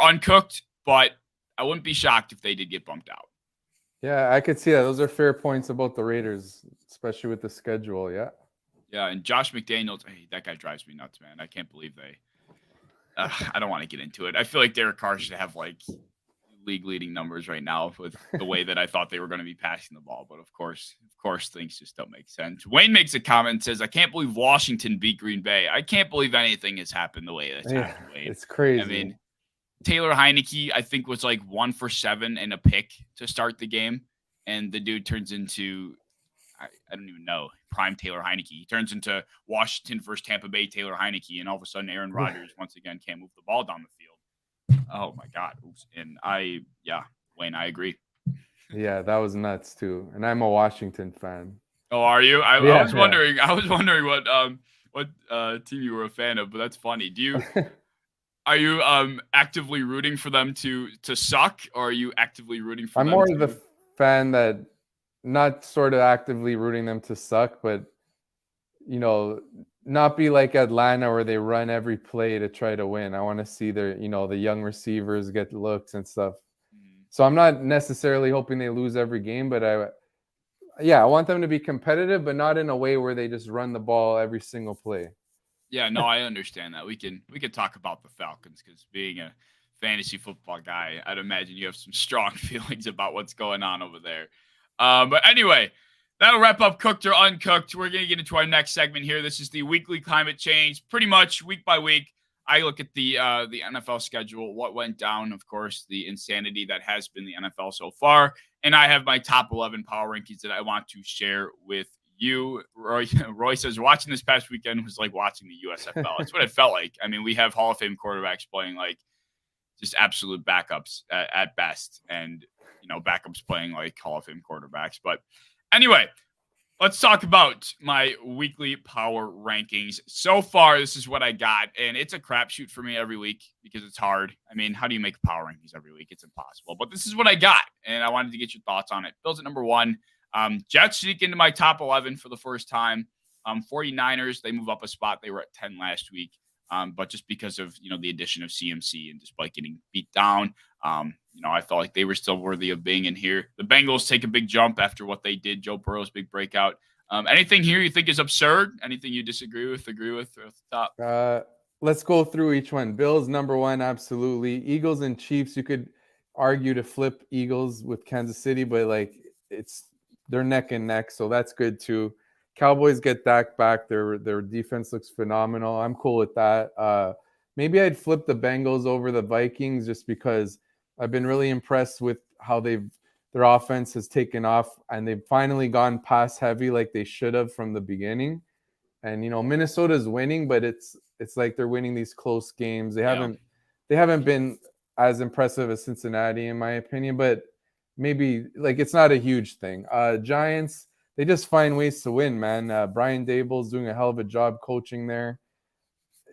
uncooked, but I wouldn't be shocked if they did get bumped out. Yeah, I could see that. Those are fair points about the Raiders, especially with the schedule. Yeah. Yeah, and Josh McDaniels, hey, that guy drives me nuts, man. I can't believe they. I don't want to get into it. I feel like Derek Carr should have like league leading numbers right now with the way that I thought they were going to be passing the ball. But of course, things just don't make sense. Wayne makes a comment and says, I can't believe Washington beat Green Bay. I can't believe anything has happened the way it's happened, Wayne. It's crazy. I mean, Taylor Heineke, I think, was like 1 for 7 and a pick to start the game. And the dude turns into, I don't even know, prime Taylor Heineke. He turns into Washington versus Tampa Bay Taylor Heineke. And all of a sudden, Aaron Rodgers, once again, can't move the ball down the field. Oh, my God. Oops. And Wayne, I agree. Yeah, that was nuts, too. And I'm a Washington fan. Oh, are you? I was wondering what team you were a fan of, but that's funny. Are you actively rooting for them to suck, or are you actively rooting for them? I'm more of the fan that not sort of actively rooting them to suck, but not be like Atlanta where they run every play to try to win. I want to see their, the young receivers get looks and stuff. So I'm not necessarily hoping they lose every game, but I want them to be competitive, but not in a way where they just run the ball every single play. Yeah, no, I understand that. We can talk about the Falcons because being a fantasy football guy, I'd imagine you have some strong feelings about what's going on over there. But anyway, that'll wrap up Cooked or Uncooked. We're going to get into our next segment here. This is the weekly climate change. Pretty much week by week, I look at the NFL schedule, what went down, of course, the insanity that has been the NFL so far. And I have my top 11 power rankings that I want to share with you. Roy says watching this past weekend was like watching the USFL. That's what it felt like. I mean, we have Hall of Fame quarterbacks playing like just absolute backups at best, and backups playing like Hall of Fame quarterbacks. But anyway, let's talk about my weekly power rankings. So far, this is what I got, and it's a crapshoot for me every week because it's hard. I mean, how do you make power rankings every week? It's impossible. But this is what I got, and I wanted to get your thoughts on it. Bills at number 1. Jets sneak into my top 11 for the first time. 49ers, they move up a spot. They were at 10 last week. But just because of, the addition of CMC and despite getting beat down, I felt like they were still worthy of being in here. The Bengals take a big jump after what they did. Joe Burrow's big breakout. Anything here you think is absurd? Anything you disagree with, agree with at the top? Let's go through each one. Bills, number 1, absolutely. Eagles and Chiefs, you could argue to flip Eagles with Kansas City, but they're neck and neck, so that's good too. Cowboys get Dak back. Their defense looks phenomenal. I'm cool with that. Maybe I'd flip the Bengals over the Vikings just because I've been really impressed with how their offense has taken off, and they've finally gone pass heavy like they should have from the beginning. And Minnesota's winning, but it's like they're winning these close games. They haven't been as impressive as Cincinnati in my opinion, but maybe it's not a huge thing. Giants, they just find ways to win, man. Brian Dable's doing a hell of a job coaching there.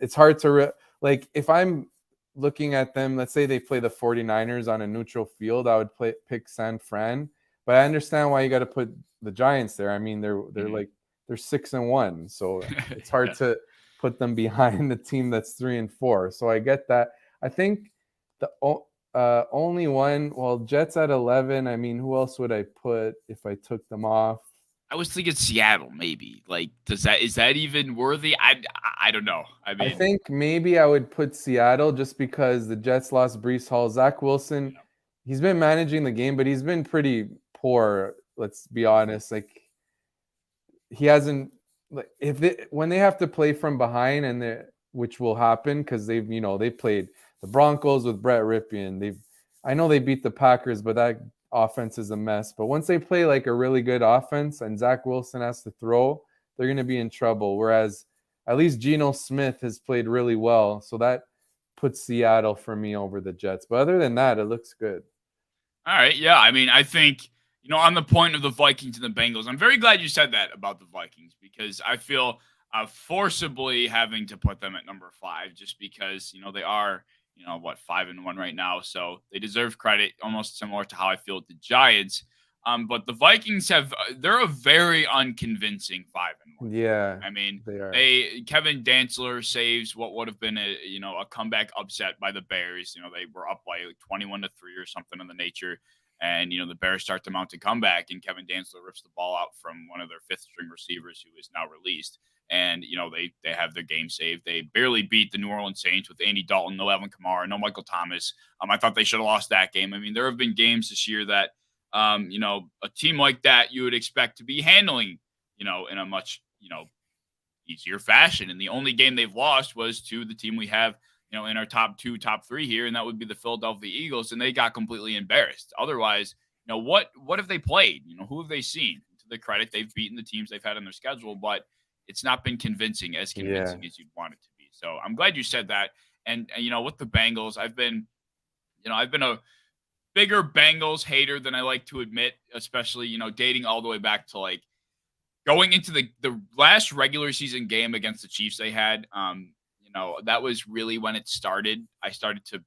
It's hard to if I'm looking at them, let's say they play the 49ers on a neutral field, I would pick San Fran, but I understand why you got to put the Giants there. I mean, they're 6-1, so it's hard to put them behind the team that's 3-4. So I get that. I think the only one, Jets at 11. I mean, who else would I put if I took them off? I was thinking Seattle, maybe. Is that even worthy? I don't know. I mean, I think maybe I would put Seattle just because the Jets lost Breece Hall. Zach Wilson, he's been managing the game, but he's been pretty poor. Let's be honest. He hasn't. When they have to play from behind, which will happen because they played the Broncos with Brett Ripien. I know they beat the Packers, but that offense is a mess. But once they play a really good offense and Zach Wilson has to throw, they're going to be in trouble. Whereas at least Geno Smith has played really well. So that puts Seattle for me over the Jets. But other than that, it looks good. All right. Yeah. I mean, I think, on the point of the Vikings and the Bengals, I'm very glad you said that about the Vikings because I feel forcibly having to put them at number 5 just because, they are, 5-1 right now. So they deserve credit, almost similar to how I feel with the Giants. But the Vikings they're a very unconvincing 5-1. Yeah, I mean, they are. Kevin Dantzler saves what would have been a comeback upset by the Bears. They were up by 21-3 or something of the nature. And, the Bears start to mount a comeback, and Kevin Dantzler rips the ball out from one of their fifth string receivers who is now released. And, they have their game saved. They barely beat the New Orleans Saints with Andy Dalton, no Alvin Kamara, no Michael Thomas. I thought they should have lost that game. I mean, there have been games this year that, a team like that you would expect to be handling, in a much, easier fashion. And the only game they've lost was to the team we have, in our top 2, top 3 here, and that would be the Philadelphia Eagles, and they got completely embarrassed. Otherwise, what have they played? Who have they seen? To their credit, they've beaten the teams they've had on their schedule, but it's not been convincing as you'd want it to be. So I'm glad you said that. And with the Bengals, I've been a bigger Bengals hater than I like to admit, especially, dating all the way back to like going into the last regular season game against the Chiefs they had. That was really when it started. I started to,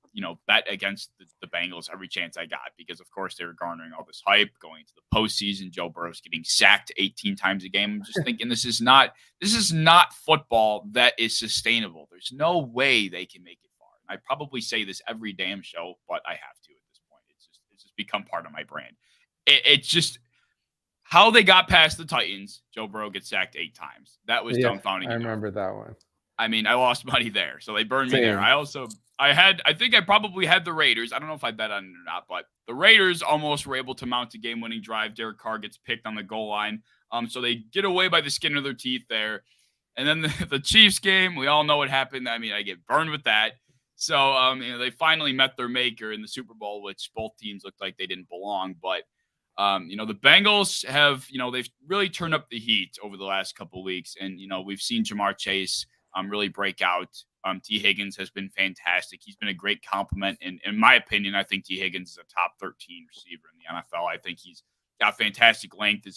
bet against the Bengals every chance I got because, of course, they were garnering all this hype going into the postseason. Joe Burrow's getting sacked 18 times a game. I'm just thinking this is not football that is sustainable. There's no way they can make it far. And I probably say this every damn show, but I have to at this point. It's just become part of my brand. It's just how they got past the Titans. Joe Burrow gets sacked 8 times. That was dumbfounding. I remember that one. I mean, I lost money there, so they burned me Same. there. I think I probably had the Raiders. I don't know if I bet on it or not, but the Raiders almost were able to mount a game-winning drive. Derek Carr gets picked on the goal line. So they get away by the skin of their teeth there. And then the Chiefs game, we all know what happened. I mean, I get burned with that. So, they finally met their maker in the Super Bowl, which both teams looked like they didn't belong. But, the Bengals have, they've really turned up the heat over the last couple of weeks. And, we've seen Jamar Chase really break out. T. Higgins has been fantastic. He's been a great compliment. And in my opinion, I think T. Higgins is a top 13 receiver in the NFL. I think he's got fantastic length.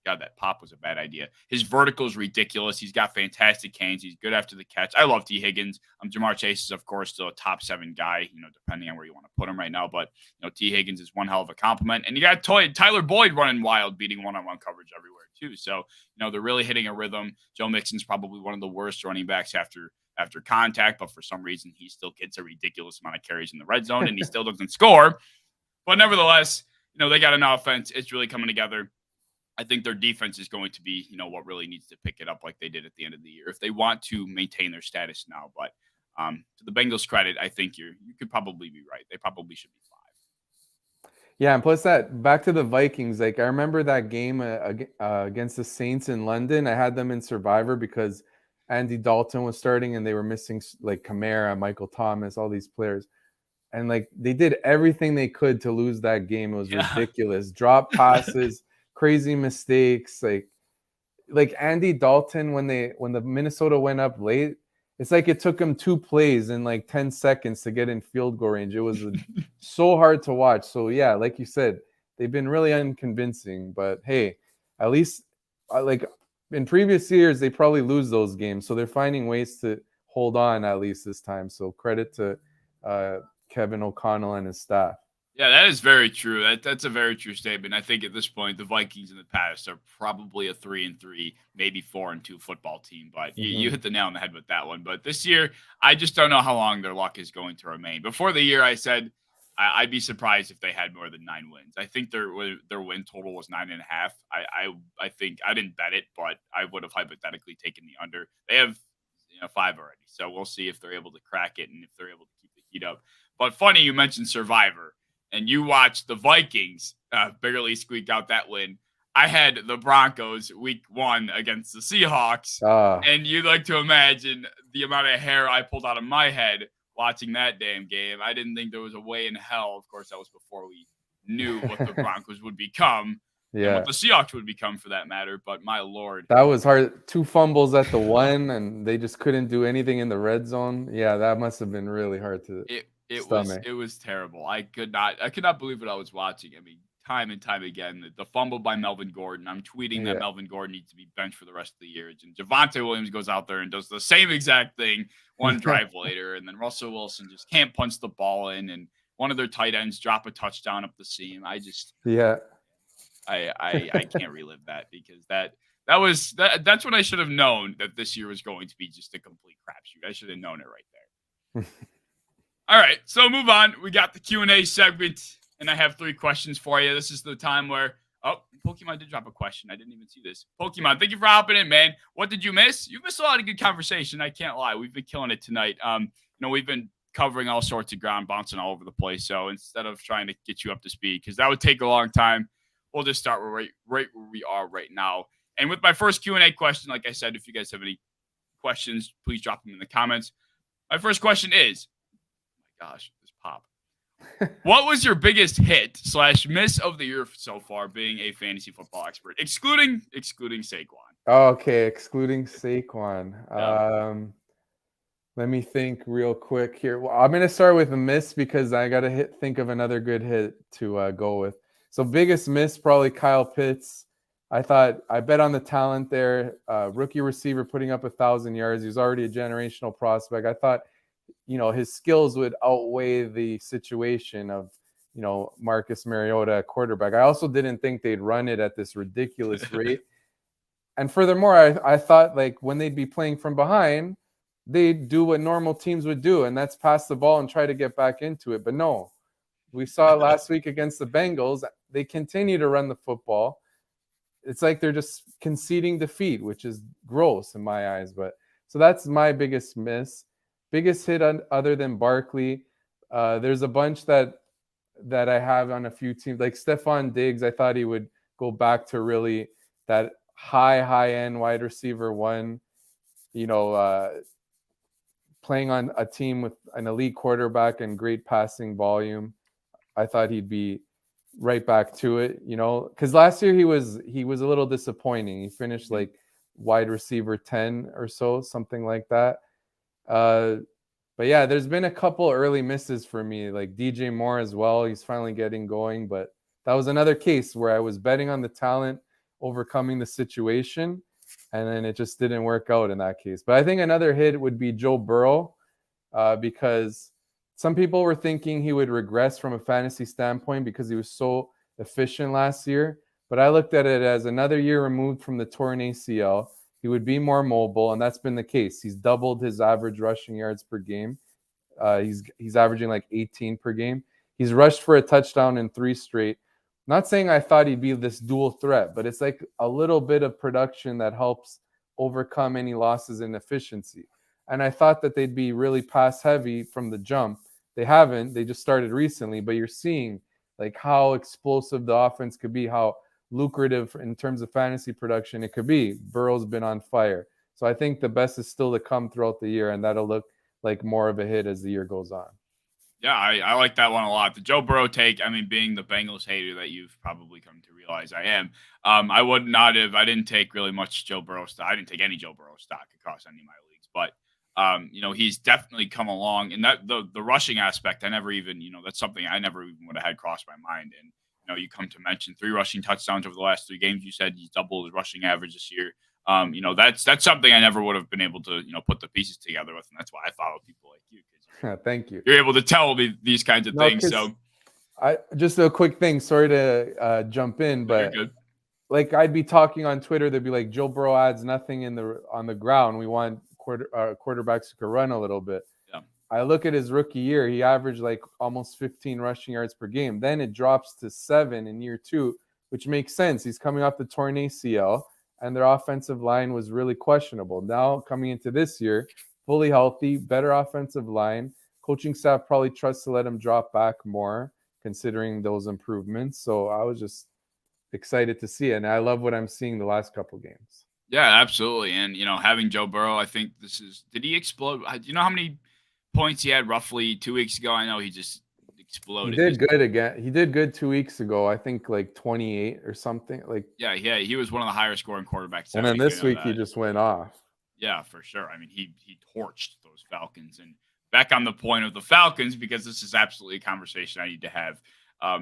God, that pop was a bad idea. His vertical is ridiculous. He's got fantastic hands. He's good after the catch. I love T. Higgins. Jamar Chase is, of course, still a top 7 guy, depending on where you want to put him right now. But, T. Higgins is one hell of a compliment. And you got Tyler Boyd running wild, beating one-on-one coverage everywhere, too. So, they're really hitting a rhythm. Joe Mixon's probably one of the worst running backs after contact, but for some reason, he still gets a ridiculous amount of carries in the red zone, and he still doesn't score. But nevertheless, they got an offense. It's really coming together. I think their defense is going to be, what really needs to pick it up like they did at the end of the year if they want to maintain their status now. But to the Bengals' credit, I think you could probably be right. They probably should be 5. Yeah, and plus that, back to the Vikings, like I remember that game against the Saints in London. I had them in Survivor because Andy Dalton was starting and they were missing like Kamara, Michael Thomas, all these players. And like they did everything they could to lose that game. It was ridiculous. Drop passes. Crazy mistakes, like Andy Dalton when the Minnesota went up late, it's like it took him 2 plays in like 10 seconds to get in field goal range. It was so hard to watch. So yeah, like you said, they've been really unconvincing. But hey, at least like in previous years, they probably lose those games. So they're finding ways to hold on at least this time. So credit to Kevin O'Connell and his staff. Yeah, that is very true. That's a very true statement. I think at this point, the Vikings in the past are probably a 3-3, maybe 4-2 football team. But you hit the nail on the head with that one. But this year, I just don't know how long their luck is going to remain. Before the year, I said I'd be surprised if they had more than 9 wins. I think their win total was 9.5. I think I didn't bet it, but I would have hypothetically taken the under. They have 5 already, so we'll see if they're able to crack it and if they're able to keep the heat up. But funny you mentioned Survivor. And you watched the Vikings barely squeak out that win. I had the Broncos week 1 against the Seahawks. And you'd like to imagine the amount of hair I pulled out of my head watching that damn game. I didn't think there was a way in hell. Of course, that was before we knew what the Broncos would become. And what the Seahawks would become for that matter. But my Lord. That was hard. 2 fumbles at the 1, and they just couldn't do anything in the red zone. Yeah, that must have been really hard to It was terrible. I could not believe what I was watching. I mean, time and time again, the fumble by Melvin Gordon. I'm tweeting that Melvin Gordon needs to be benched for the rest of the year. And Javonte Williams goes out there and does the same exact thing one drive later. And then Russell Wilson just can't punch the ball in. And one of their tight ends drop a touchdown up the seam. I can't relive that because that's what I should have known, that this year was going to be just a complete crapshoot. I should have known it right there. All right, so move on. We got the Q&A segment, and I have 3 questions for you. This is the time where Pokemon did drop a question. I didn't even see this. Pokemon, thank you for hopping in, man. What did you miss? You missed a lot of good conversation. I can't lie. We've been killing it tonight. We've been covering all sorts of ground, bouncing all over the place. So instead of trying to get you up to speed, because that would take a long time, we'll just start right where we are right now. And with my first Q&A question, like I said, if you guys have any questions, please drop them in the comments. My first question is, oh my gosh, this pop. What was your biggest hit / miss of the year so far, being a fantasy football expert, excluding Saquon? Okay, excluding Saquon. Yeah. Let me think real quick here. Well, I'm going to start with a miss because I got to think of another good hit to go with. So biggest miss, probably Kyle Pitts. I bet on the talent there. Rookie receiver putting up 1,000 yards. He was already a generational prospect. I thought, his skills would outweigh the situation of, Marcus Mariota at quarterback. I also didn't think they'd run it at this ridiculous rate. And furthermore, I thought like when they'd be playing from behind, they'd do what normal teams would do, and that's pass the ball and try to get back into it. But no, we saw it last week against the Bengals. They continue to run the football. It's like they're just conceding defeat, which is gross in my eyes. But so that's my biggest miss. Biggest hit other than Barkley. There's a bunch that I have on a few teams, like Stephon Diggs. I thought he would go back to really that high end wide receiver one, playing on a team with an elite quarterback and great passing volume. I thought he'd be right back to it, because last year he was a little disappointing. He finished like wide receiver 10 or so, something like that. But yeah, there's been a couple early misses for me, like DJ Moore as well. He's finally getting going, but that was another case where I was betting on the talent overcoming the situation, and then it just didn't work out in that case. But I think another hit would be Joe Burrow, because some people were thinking he would regress from a fantasy standpoint because he was so efficient last year. But I looked at it as another year removed from the torn ACL. He would be more mobile, and that's been the case. He's doubled his average rushing yards per game. He's averaging like 18 per game. He's rushed for a touchdown in 3 straight. Not saying I thought he'd be this dual threat, but it's like a little bit of production that helps overcome any losses in efficiency. And I thought that they'd be really pass heavy from the jump. They haven't. They just started recently, but you're seeing like how explosive the offense could be, how lucrative in terms of fantasy production it could be. Burrow's been on fire. So I think the best is still to come throughout the year, and that'll look like more of a hit as the year goes on. Yeah, I like that one a lot. The Joe Burrow take, being the Bengals hater that you've probably come to realize I am, I didn't take really much Joe Burrow stock. I didn't take any Joe Burrow stock across any of my leagues, but he's definitely come along, and that the rushing aspect, I never even, that's something I never even would have had crossed my mind. And you come to mention 3 rushing touchdowns over the last 3 games. You said he's doubled his rushing average this year. That's something I never would have been able to, put the pieces together with. And that's why I follow people like you. Thank you. You're able to tell me these kinds of things. So just a quick thing. Sorry to jump in, but like I'd be talking on Twitter. They'd be like, Joe Burrow adds nothing on the ground. We want quarterbacks who can run a little bit. Yeah. I look at his rookie year. He averaged like almost 15 rushing yards per game. Then it drops to 7 in year 2, which makes sense. He's coming off the torn ACL, and their offensive line was really questionable. Now coming into this year, fully healthy, better offensive line. Coaching staff probably trusts to let him drop back more, considering those improvements. So I was just excited to see it, and I love what I'm seeing the last couple games. Yeah, absolutely. And, having Joe Burrow, I think did he explode? Do you know how many points he had roughly 2 weeks ago? I know he just exploded. He did good again. He did good 2 weeks ago. I think like 28 or something. Yeah, he was one of the higher scoring quarterbacks. And then this week he just went off. Yeah, for sure. He torched those Falcons. And back on the point of the Falcons, because this is absolutely a conversation I need to have,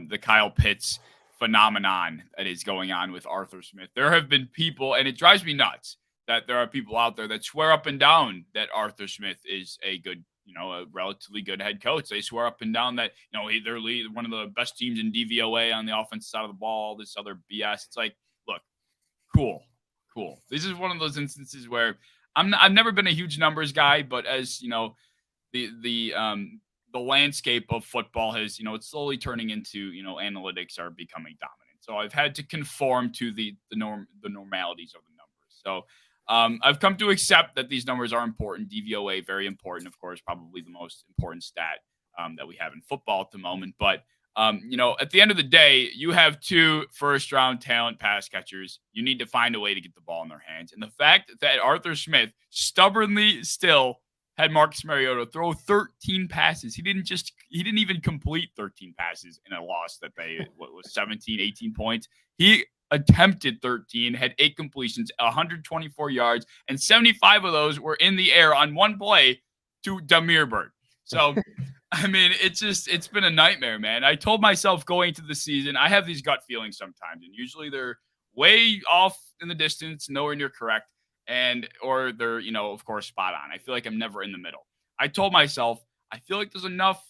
the Kyle Pitts phenomenon that is going on with Arthur Smith. There have been people, and it drives me nuts, that there are people out there that swear up and down that Arthur Smith is a good, a relatively good head coach. They swear up and down that, they're one of the best teams in DVOA on the offensive side of the ball, this other BS. It's like, look, cool. This is one of those instances where I've never been a huge numbers guy, but as, the landscape of football has, it's slowly turning into, analytics are becoming dominant. So I've had to conform to the normalities of the numbers. So I've come to accept that these numbers are important. DVOA, very important, of course, probably the most important stat that we have in football at the moment. But, at the end of the day, you have 2 first-round talent pass catchers. You need to find a way to get the ball in their hands. And the fact that Arthur Smith stubbornly still had Marcus Mariota throw 13 passes. He didn't even complete 13 passes in a loss that they, was 17, 18 points. He attempted 13, had 8 completions, 124 yards, and 75 of those were in the air on one play to Damiere Byrd. So, I mean, it's been a nightmare, man. I told myself going into the season, I have these gut feelings sometimes, and usually they're way off in the distance, nowhere near correct. Or they're, of course, spot on. I feel like I'm never in the middle. I told myself, I feel like there's enough,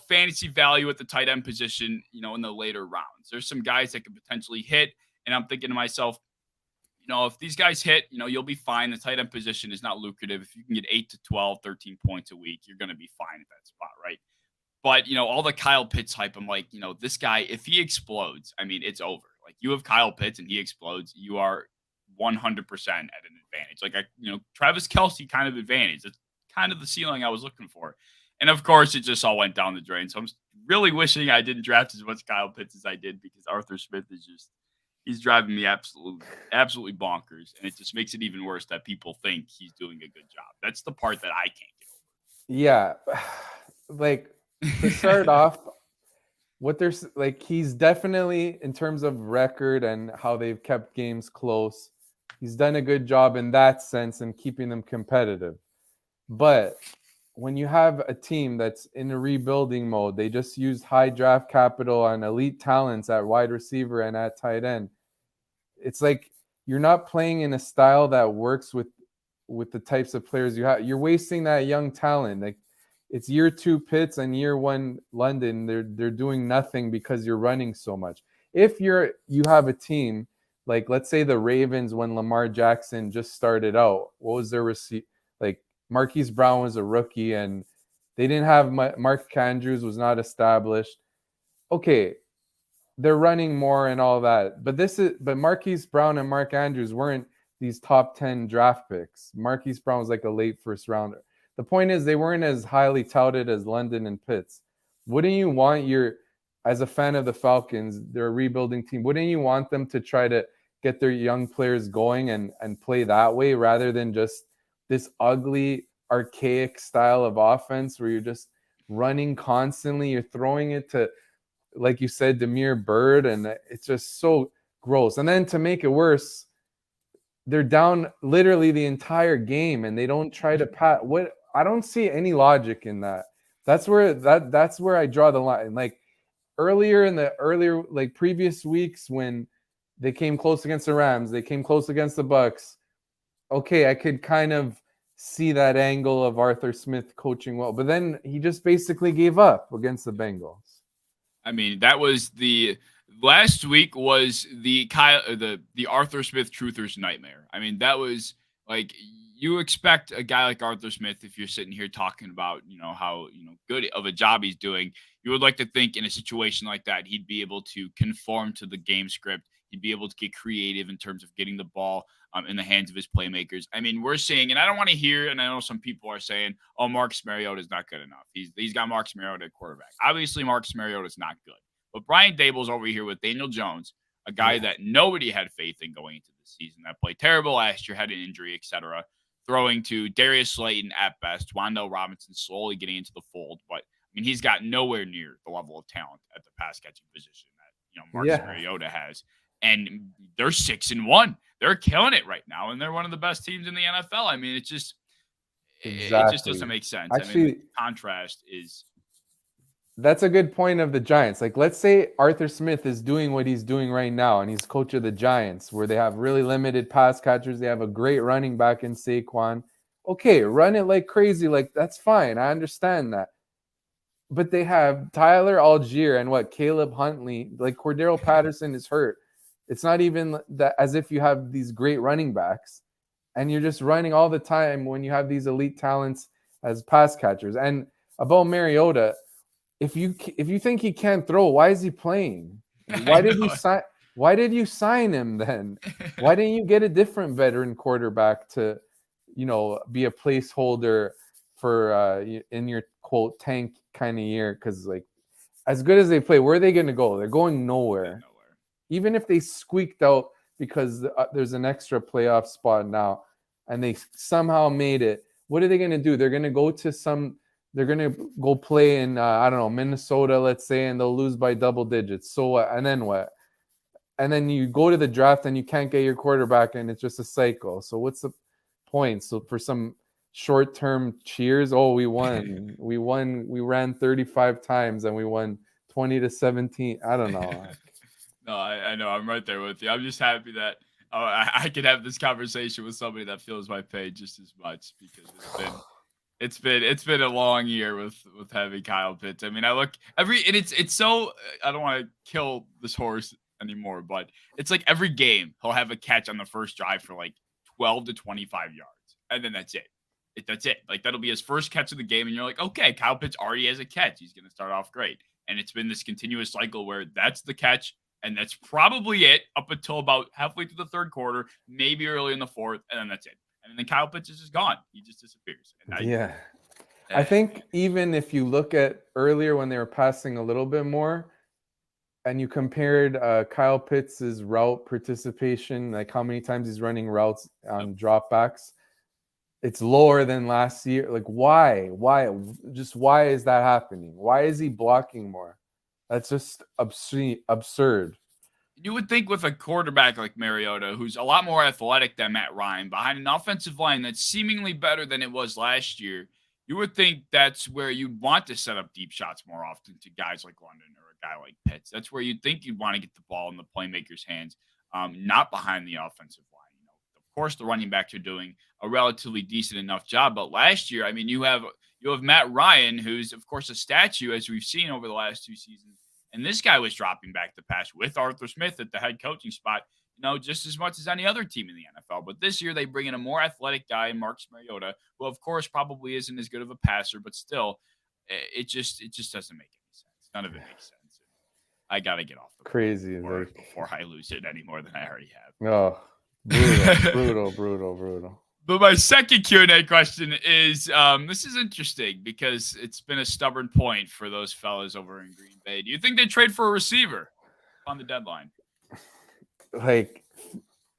fantasy value at the tight end position, in the later rounds. There's some guys that could potentially hit. And I'm thinking to myself, if these guys hit, you'll be fine. The tight end position is not lucrative. If you can get 8 to 12, 13 points a week, you're going to be fine at that spot, right? But, all the Kyle Pitts hype, I'm like, this guy, if he explodes, I mean, it's over. Like, you have Kyle Pitts and he explodes, you are 100% at an advantage. Like, Travis Kelce kind of advantage. That's kind of the ceiling I was looking for. And of course, it just all went down the drain. So I'm really wishing I didn't draft as much Kyle Pitts as I did, because Arthur Smith is he's driving me absolutely bonkers. And it just makes it even worse that people think he's doing a good job. That's the part that I can't get over. Yeah. Like, to start off, what there's like, he's definitely, in terms of record and how they've kept games close, he's done a good job in that sense and keeping them competitive. But when you have a team that's in a rebuilding mode, they just used high draft capital and elite talents at wide receiver and at tight end. It's like you're not playing in a style that works with the types of players you have. You're wasting that young talent. Like, it's year 2 Pitts and year 1 London. They're doing nothing because you're running so much. If you have a team like, let's say the Ravens, when Lamar Jackson just started out, what was their like, Marquise Brown was a rookie and they didn't have Mark Andrews was not established. Okay, they're running more and all that, but Marquise Brown and Mark Andrews weren't these top 10 draft picks. Marquise Brown was like a late first rounder. The point is, they weren't as highly touted as London and Pitts. Wouldn't you want as a fan of the Falcons, they're a rebuilding team, wouldn't you want them to try to get their young players going and play that way, rather than just this ugly, archaic style of offense where you're just running constantly, you're throwing it to, like you said, Damiere Byrd, and it's just so gross. And then to make it worse, they're down literally the entire game and they don't try to pat. What, I don't see any logic in that. That's where I draw the line. Like, earlier like previous weeks when they came close against the Rams, they came close against the Bucs. Okay, I could kind of see that angle of Arthur Smith coaching well, but then he just basically gave up against the Bengals. I mean, that was last week was the Arthur Smith truthers nightmare. I mean, that was like, you expect a guy like Arthur Smith, if you're sitting here talking about, how, good of a job he's doing, you would like to think in a situation like that, he'd be able to conform to the game script. He'd be able to get creative in terms of getting the ball in the hands of his playmakers. I mean, we're seeing, and I don't want to hear, and I know some people are saying, oh, Marcus Mariota is not good enough. He's got Marcus Mariota at quarterback. Obviously, Marcus Mariota is not good. But Brian Dable's over here with Daniel Jones, a guy that nobody had faith in going into the season, that played terrible last year, had an injury, etc., throwing to Darius Slayton at best, Wan'Dale Robinson slowly getting into the fold. But, I mean, he's got nowhere near the level of talent at the pass-catching position that, Marcus Mariota has. And they're 6-1. They're killing it right now, and they're one of the best teams in the NFL. I mean, it just doesn't make sense. Actually, I mean, the contrast is That's a good point of the Giants. Like, let's say Arthur Smith is doing what he's doing right now, and he's coach of the Giants, where they have really limited pass catchers. They have a great running back in Saquon. Okay, run it like crazy. Like, that's fine. I understand that. But they have Tyler Algier and Caleb Huntley. Like, Cordero Patterson is hurt. It's not even that as if you have these great running backs, and you're just running all the time when you have these elite talents as pass catchers. And about Mariota, if you think he can't throw, why is he playing? Why did you sign him then? Why didn't you get a different veteran quarterback to, be a placeholder for in your quote tank kind of year? Because like, as good as they play, where are they going to go? They're going nowhere. Even if they squeaked out because there's an extra playoff spot now, and they somehow made it, what are they going to do? They're going to go to they're going to go play in, I don't know, Minnesota, let's say, and they'll lose by double digits. So what? And then what? And then you go to the draft and you can't get your quarterback, and it's just a cycle. So what's the point? So for some short-term cheers, oh, we won. We ran 35 times and we won 20-17. I don't know. No, I know. I'm right there with you. I'm just happy that I could have this conversation with somebody that feels my pain just as much, because it's been a long year with having Kyle Pitts. I mean, I look and it's so, I don't want to kill this horse anymore, but it's like every game he'll have a catch on the first drive for like 12 to 25 yards, and then that's it. That's it. Like, that'll be his first catch of the game, and you're like, okay, Kyle Pitts already has a catch. He's going to start off great. And it's been this continuous cycle where that's the catch, and that's probably it up until about halfway through the third quarter, maybe early in the fourth, and then that's it. And then Kyle Pitts is just gone. He just disappears. And I think even if you look at earlier when they were passing a little bit more, and you compared Kyle Pitts' route participation, like how many times he's running routes on dropbacks, it's lower than last year. Like, why? Just why is that happening? Why is he blocking more? That's just absurd. You would think with a quarterback like Mariota, who's a lot more athletic than Matt Ryan, behind an offensive line that's seemingly better than it was last year, you would think that's where you'd want to set up deep shots more often to guys like London or a guy like Pitts. That's where you'd think you'd want to get the ball in the playmaker's hands, not behind the offensive line. Of course, the running backs are doing a relatively decent enough job, but last year, I mean, you have Matt Ryan, who's of course a statue, as we've seen over the last two seasons. And this guy was dropping back to pass with Arthur Smith at the head coaching spot, just as much as any other team in the NFL. But this year they bring in a more athletic guy, Marcus Mariota, who of course probably isn't as good of a passer, but still, it just doesn't make any sense. None of it makes sense. I gotta get off the crazy before I lose it any more than I already have. Oh, brutal. But my second Q&A question is, this is interesting because it's been a stubborn point for those fellas over in Green Bay. Do you think they trade for a receiver on the deadline? Like,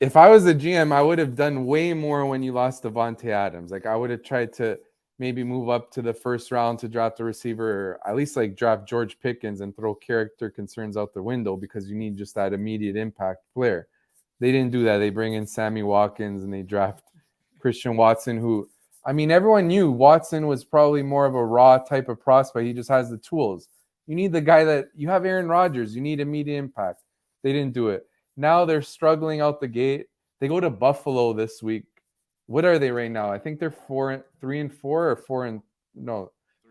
if I was a GM, I would have done way more when you lost Devontae Adams. Like, I would have tried to maybe move up to the first round to draft a receiver, or at least like draft George Pickens and throw character concerns out the window because you need just that immediate impact player. They didn't do that. They bring in Sammy Watkins and they draft Christian Watson, who, I mean, everyone knew Watson was probably more of a raw type of prospect. He just has the tools. You need the guy that you have. Aaron Rodgers. You need immediate impact. They didn't do it. Now they're struggling out the gate. They go to Buffalo this week. What are they right now? I think they're 3-4 or 4-4.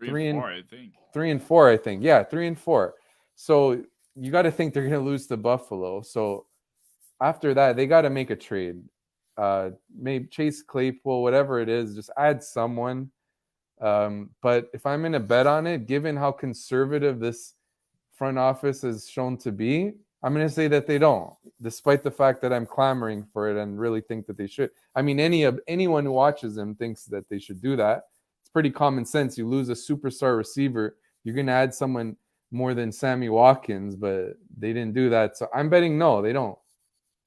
I think 3-4. I think 3-4. So you got to think they're going to lose to Buffalo. So after that, they got to make a trade. Maybe Chase Claypool, whatever it is, just add someone. But if I'm going to bet on it, given how conservative this front office has shown to be, I'm going to say that they don't, despite the fact that I'm clamoring for it and really think that they should. I mean, anyone who watches them thinks that they should do that. It's pretty common sense. You lose a superstar receiver, you're going to add someone more than Sammy Watkins, but they didn't do that. So I'm betting no, they don't.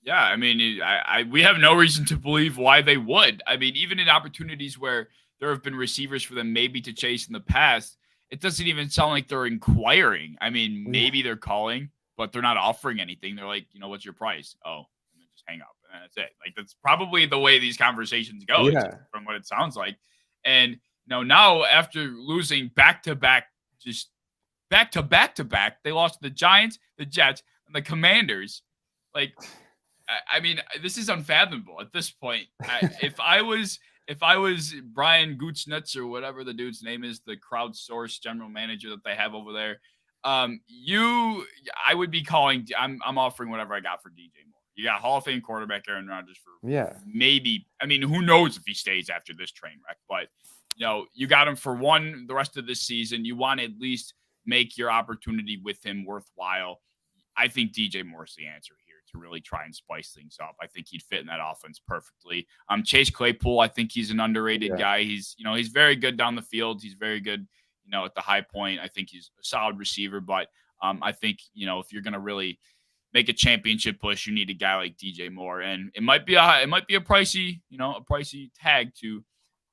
Yeah, I mean, we have no reason to believe why they would. I mean, even in opportunities where there have been receivers for them maybe to chase in the past, it doesn't even sound like they're inquiring. I mean, maybe they're calling, but they're not offering anything. They're like, what's your price? Oh, and then just hang up. And that's it. Like, that's probably the way these conversations go from what it sounds like. And, now after losing back-to-back just back to back to back. They lost to the Giants, the Jets, and the Commanders. Like, I mean, this is unfathomable at this point. If I was Brian Gutsnuts or whatever the dude's name is, the crowdsource general manager that they have over there, I would be calling. I'm offering whatever I got for DJ Moore. You got Hall of Fame quarterback Aaron Rodgers for maybe. I mean, who knows if he stays after this train wreck? But you got him for the rest of this season. You want to at least make your opportunity with him worthwhile. I think DJ Moore's the answer here to really try and spice things up. I think he'd fit in that offense perfectly. Chase Claypool, I think he's an underrated guy. He's very good down the field. He's very good, at the high point. I think he's a solid receiver, but I think, if you're going to really make a championship push, you need a guy like DJ Moore, and it might be a pricey tag to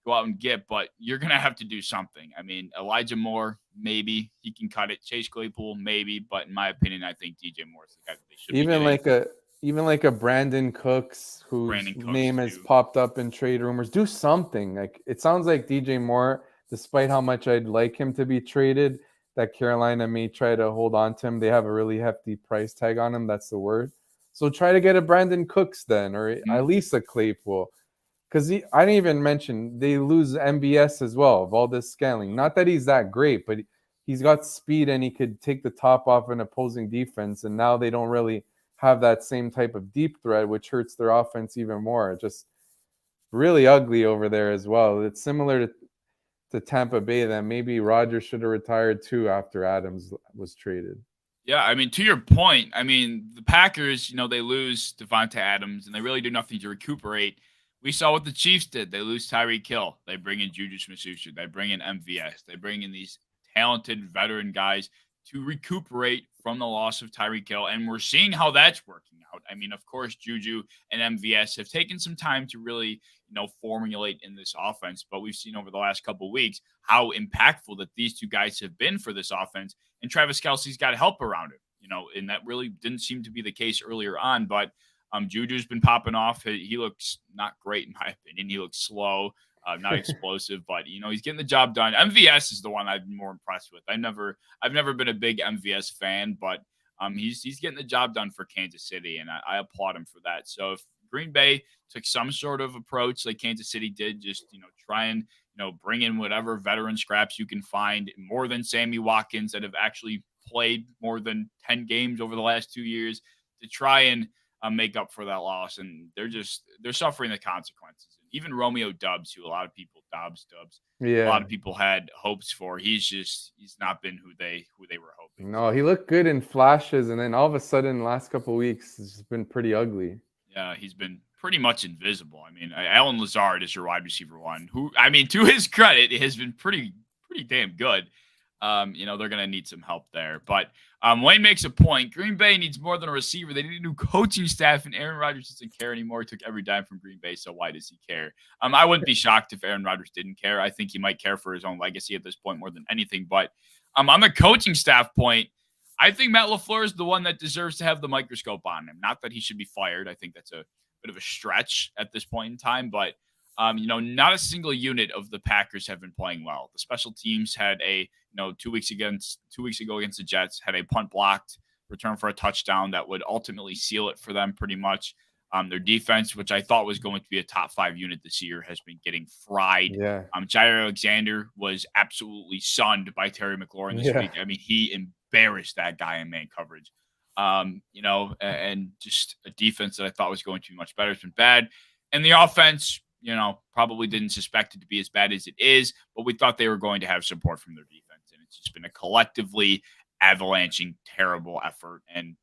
go out and get, but you're going to have to do something. I mean, Elijah Moore, maybe he can cut it. Chase Claypool, maybe, but in my opinion, I think DJ Moore is the guy that they should even like a Brandon Cooks, whose name has popped up in trade rumors. Do something. Like, it sounds like DJ Moore, despite how much I'd like him to be traded, that Carolina may try to hold on to him. They have a really hefty price tag on him. That's the word. So try to get a Brandon Cooks then, or at least a Claypool. Because I didn't even mention they lose MVS as well, Valdez Scantling. Not that he's that great, but he's got speed and he could take the top off an opposing defense. And now they don't really have that same type of deep threat, which hurts their offense even more. Just really ugly over there as well. It's similar to Tampa Bay that maybe Rodgers should have retired too after Adams was traded. Yeah, I mean, to your point, I mean, the Packers, they lose Devonta Adams and they really do nothing to recuperate. We saw what the Chiefs did. They lose Tyreek Hill. They bring in Juju Smith-Schuster. They bring in MVS. They bring in these talented veteran guys to recuperate from the loss of Tyreek Hill. And we're seeing how that's working out. I mean, of course, Juju and MVS have taken some time to really, formulate in this offense. But we've seen over the last couple of weeks how impactful that these two guys have been for this offense. And Travis Kelce's got help around him, and that really didn't seem to be the case earlier on. But Juju's been popping off. He looks not great in my opinion. He looks slow, not explosive, but he's getting the job done. MVS is the one I've been more impressed with. I've never been a big MVS fan, but he's getting the job done for Kansas City, and I applaud him for that. So if Green Bay took some sort of approach like Kansas City did, just try and bring in whatever veteran scraps you can find, more than Sammy Watkins that have actually played more than 10 games over the last 2 years, to try and make up for that loss, and they're suffering the consequences. Even Romeo Dubs, who a lot of people a lot of people had hopes for, he's not been who they were hoping. No, he looked good in flashes, and then all of a sudden, the last couple of weeks, it's just been pretty ugly. Yeah, he's been pretty much invisible. I mean, Alan Lazard is your wide receiver one, who, I mean, to his credit, has been pretty damn good. They're going to need some help there. But Wayne makes a point. Green Bay needs more than a receiver. They need a new coaching staff, and Aaron Rodgers doesn't care anymore. He took every dime from Green Bay, so why does he care? I wouldn't be shocked if Aaron Rodgers didn't care. I think he might care for his own legacy at this point more than anything. But on the coaching staff point, I think Matt LaFleur is the one that deserves to have the microscope on him. Not that he should be fired. I think that's a bit of a stretch at this point in time, but not a single unit of the Packers have been playing well. The special teams had 2 weeks ago against the Jets, had a punt blocked, return for a touchdown that would ultimately seal it for them pretty much. Their defense, which I thought was going to be a top 5 unit this year, has been getting fried. Yeah. Jair Alexander was absolutely sunned by Terry McLaurin this week. I mean, he embarrassed that guy in man coverage. And just a defense that I thought was going to be much better has been bad. And the offense, probably didn't suspect it to be as bad as it is, but we thought they were going to have support from their defense. And it's just been a collectively avalanching, terrible effort. And,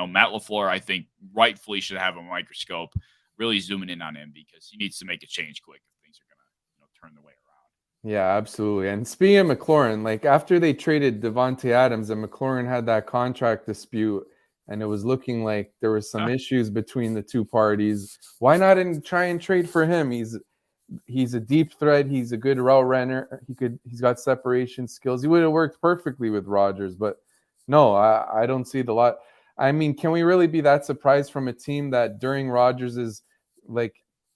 Matt LaFleur, I think, rightfully should have a microscope really zooming in on him, because he needs to make a change quick if things are going to turn the way around. Yeah, absolutely. And speaking of McLaurin, like after they traded Devontae Adams and McLaurin had that contract dispute, and it was looking like there was some issues between the two parties, why not try and trade for him? He's a deep threat. He's a good route runner. He's got separation skills. He would have worked perfectly with Rodgers, but no, I don't see the lot. I mean, can we really be that surprised from a team that during Rodgers'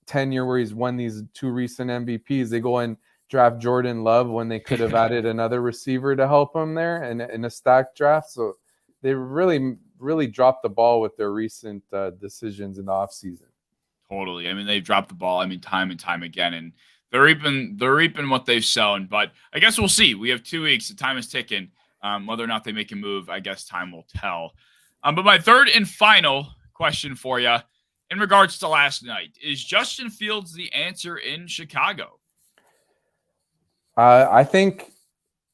tenure where he's won these 2 recent MVPs, they go and draft Jordan Love when they could have added another receiver to help him there and in a stacked draft. So they really dropped the ball with their recent decisions in the offseason. Totally. I mean, they've dropped the ball, time and time again, and they're reaping what they've sown. But I guess we'll see. We have 2 weeks. The time is ticking. Whether or not they make a move, I guess time will tell. But my third and final question for you in regards to last night, is Justin Fields the answer in Chicago? I think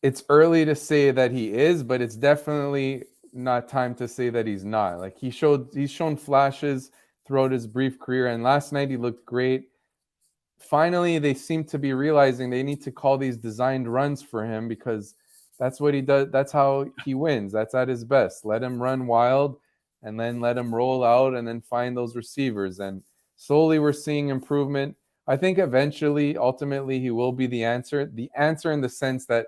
it's early to say that he is, but it's definitely not time to say that he's not. Like he's shown flashes throughout his brief career, and last night he looked great. Finally, they seem to be realizing they need to call these designed runs for him because that's what he does. That's how he wins. That's at his best. Let him run wild and then let him roll out and then find those receivers. And slowly we're seeing improvement. I think eventually, ultimately, he will be the answer. The answer in the sense that,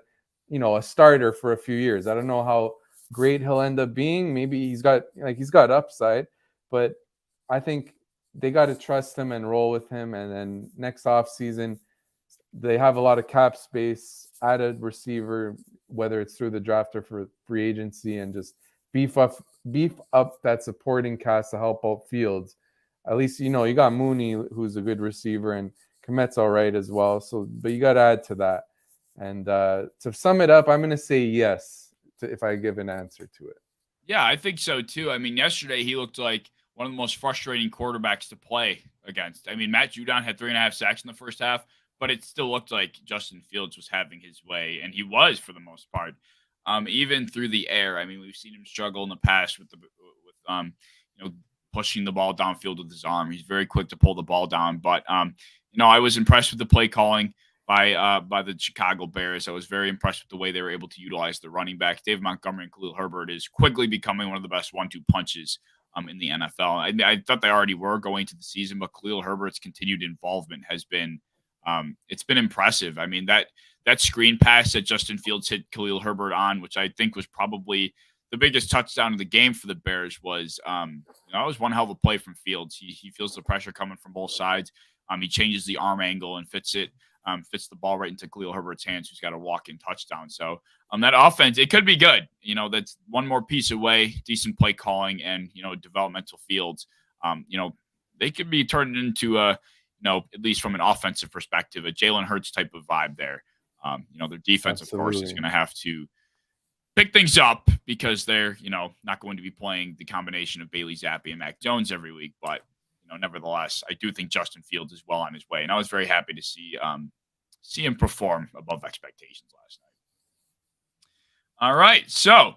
a starter for a few years. I don't know how great he'll end up being. Maybe he's got upside, but I think they got to trust him and roll with him. And then next offseason, they have a lot of cap space, add a receiver, whether it's through the draft or for free agency, and just beef up that supporting cast to help out Fields. At least, you got Mooney, who's a good receiver, and Komet's all right as well. So, but you got to add to that. And to sum it up, I'm going to say yes if I give an answer to it. Yeah, I think so too. I mean, yesterday he looked like one of the most frustrating quarterbacks to play against. I mean, Matt Judon had 3.5 sacks in the first half, but it still looked like Justin Fields was having his way, and he was for the most part. Even through the air. I mean, we've seen him struggle in the past with pushing the ball downfield with his arm. He's very quick to pull the ball down. But I was impressed with the play calling by the Chicago Bears. I was very impressed with the way they were able to utilize the running backs. David Montgomery and Khalil Herbert is quickly becoming one of the best 1-2 punches in the NFL. I thought they already were going to the season, but Khalil Herbert's continued involvement has been it's been impressive. I mean, that screen pass that Justin Fields hit Khalil Herbert on, which I think was probably the biggest touchdown of the game for the Bears, was it was one hell of a play from Fields. He feels the pressure coming from both sides. He changes the arm angle and fits the ball right into Khalil Herbert's hands, who's got a walk-in touchdown. So that offense, it could be good. That's one more piece away, decent play calling and, developmental Fields. They could be turned into at least from an offensive perspective, a Jalen Hurts type of vibe there. Their defense, Absolutely. of course, is going to have to pick things up because they're, not going to be playing the combination of Bailey Zappi and Mac Jones every week. But, nevertheless, I do think Justin Fields is well on his way. And I was very happy to see him perform above expectations last night. All right. So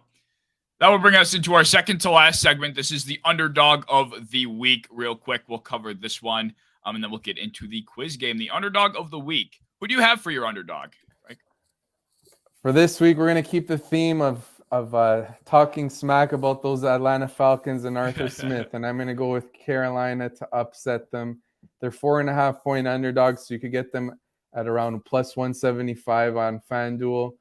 that will bring us into our second to last segment. This is the underdog of the week. Real quick, we'll cover this one. And then we'll get into the quiz game. The underdog of the week. Who do you have for your underdog? Right? For this week, we're going to keep the theme of talking smack about those Atlanta Falcons and Arthur Smith, and I'm going to go with Carolina to upset them. They're 4.5-point underdogs, so you could get them at around plus 175 on FanDuel.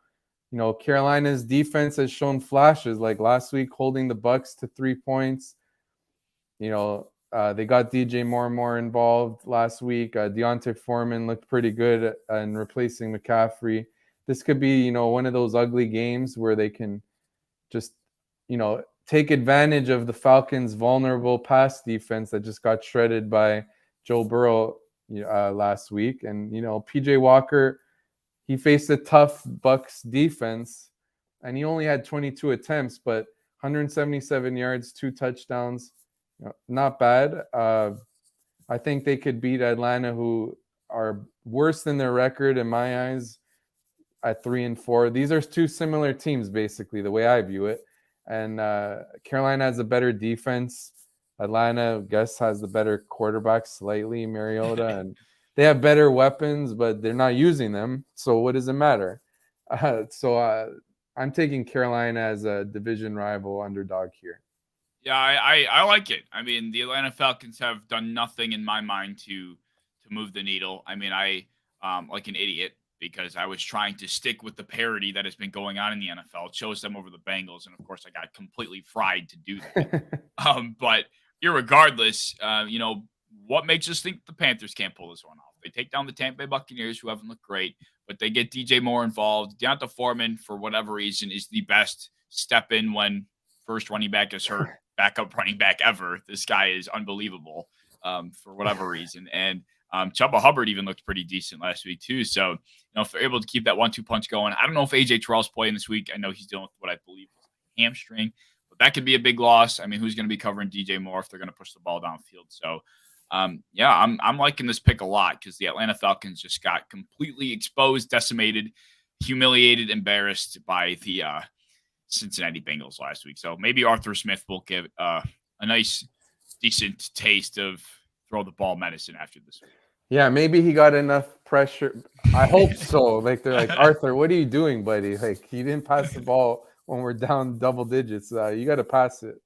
Carolina's defense has shown flashes, like last week holding the Bucs to 3 points. They got DJ Moore involved last week. Deontay Foreman looked pretty good in replacing McCaffrey. This could be, one of those ugly games where they can just, take advantage of the Falcons' vulnerable pass defense that just got shredded by Joe Burrow last week. And, PJ Walker, he faced a tough Bucs defense, and he only had 22 attempts, but 177 yards, 2 touchdowns. Not bad. I think they could beat Atlanta, who are worse than their record in my eyes at 3-4. These are two similar teams, basically, the way I view it. And Carolina has a better defense. Atlanta, I guess, has the better quarterback slightly, Mariota, and they have better weapons, but they're not using them. So what does it matter? I'm taking Carolina as a division rival underdog here. Yeah, I like it. I mean, the Atlanta Falcons have done nothing in my mind to move the needle. I mean, I like an idiot because I was trying to stick with the parity that has been going on in the NFL. Chose them over the Bengals, and of course, I got completely fried to do that. But irregardless, what makes us think the Panthers can't pull this one off? They take down the Tampa Bay Buccaneers, who haven't looked great. but they get DJ Moore involved. Deonta Foreman, for whatever reason, is the best step in when first running back is hurt, backup running back ever. This guy is unbelievable for whatever reason. And Chuba Hubbard even looked pretty decent last week too. So, if they're able to keep that 1-2 punch going, I don't know if AJ Terrell's playing this week. I know he's dealing with what I believe is a hamstring, but that could be a big loss. I mean, who's going to be covering DJ Moore if they're going to push the ball downfield? So, I'm liking this pick a lot because the Atlanta Falcons just got completely exposed, decimated, humiliated, embarrassed by the Cincinnati Bengals last week. So maybe Arthur Smith will give a nice, decent taste of throw the ball medicine after this week. Yeah, maybe he got enough pressure. I hope so. Like, they're like, Arthur, what are you doing, buddy? Like, you didn't pass the ball when we're down double digits. You got to pass it.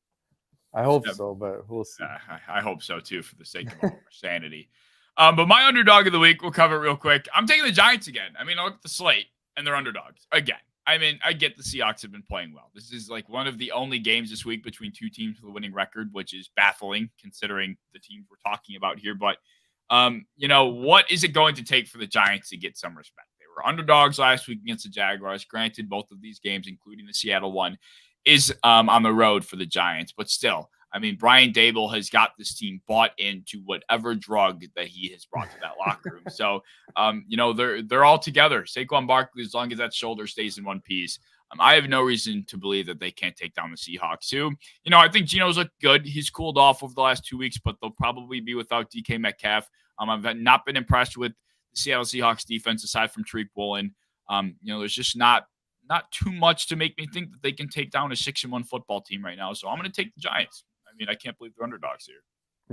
I hope so, but we'll see. I hope so, too, for the sake of our sanity. But my underdog of the week, we'll cover it real quick. I'm taking the Giants again. I mean, I look at the slate, and they're underdogs again. I mean, I get the Seahawks have been playing well. This is like one of the only games this week between two teams with a winning record, which is baffling considering the teams we're talking about here. But, what is it going to take for the Giants to get some respect? They were underdogs last week against the Jaguars. Granted, both of these games, including the Seattle one, is on the road for the Giants. But still, I mean, Brian Dable has got this team bought into whatever drug that he has brought to that locker room. So, they're all together. Saquon Barkley, as long as that shoulder stays in one piece, I have no reason to believe that they can't take down the Seahawks too. I think Geno's looked good. He's cooled off over the last 2 weeks, but they'll probably be without DK Metcalf. I've not been impressed with the Seattle Seahawks defense aside from Tariq Woolen. There's just not too much to make me think that they can take down a 6-1 football team right now. So I'm going to take the Giants. I mean, I can't believe they're underdogs here.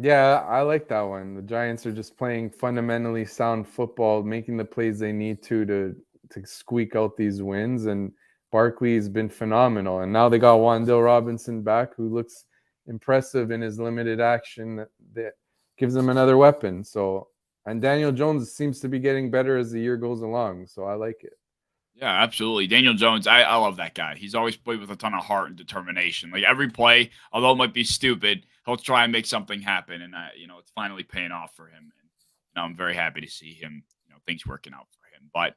Yeah, I like that one. The Giants are just playing fundamentally sound football, making the plays they need to squeak out these wins. And Barkley's been phenomenal. And now they got Wan'Dale Robinson back, who looks impressive in his limited action. That gives them another weapon. So, and Daniel Jones seems to be getting better as the year goes along. So I like it. Yeah, absolutely. Daniel Jones, I love that guy. He's always played with a ton of heart and determination. Like every play, although it might be stupid, he'll try and make something happen. And, it's finally paying off for him. And I'm very happy to see him, things working out for him. But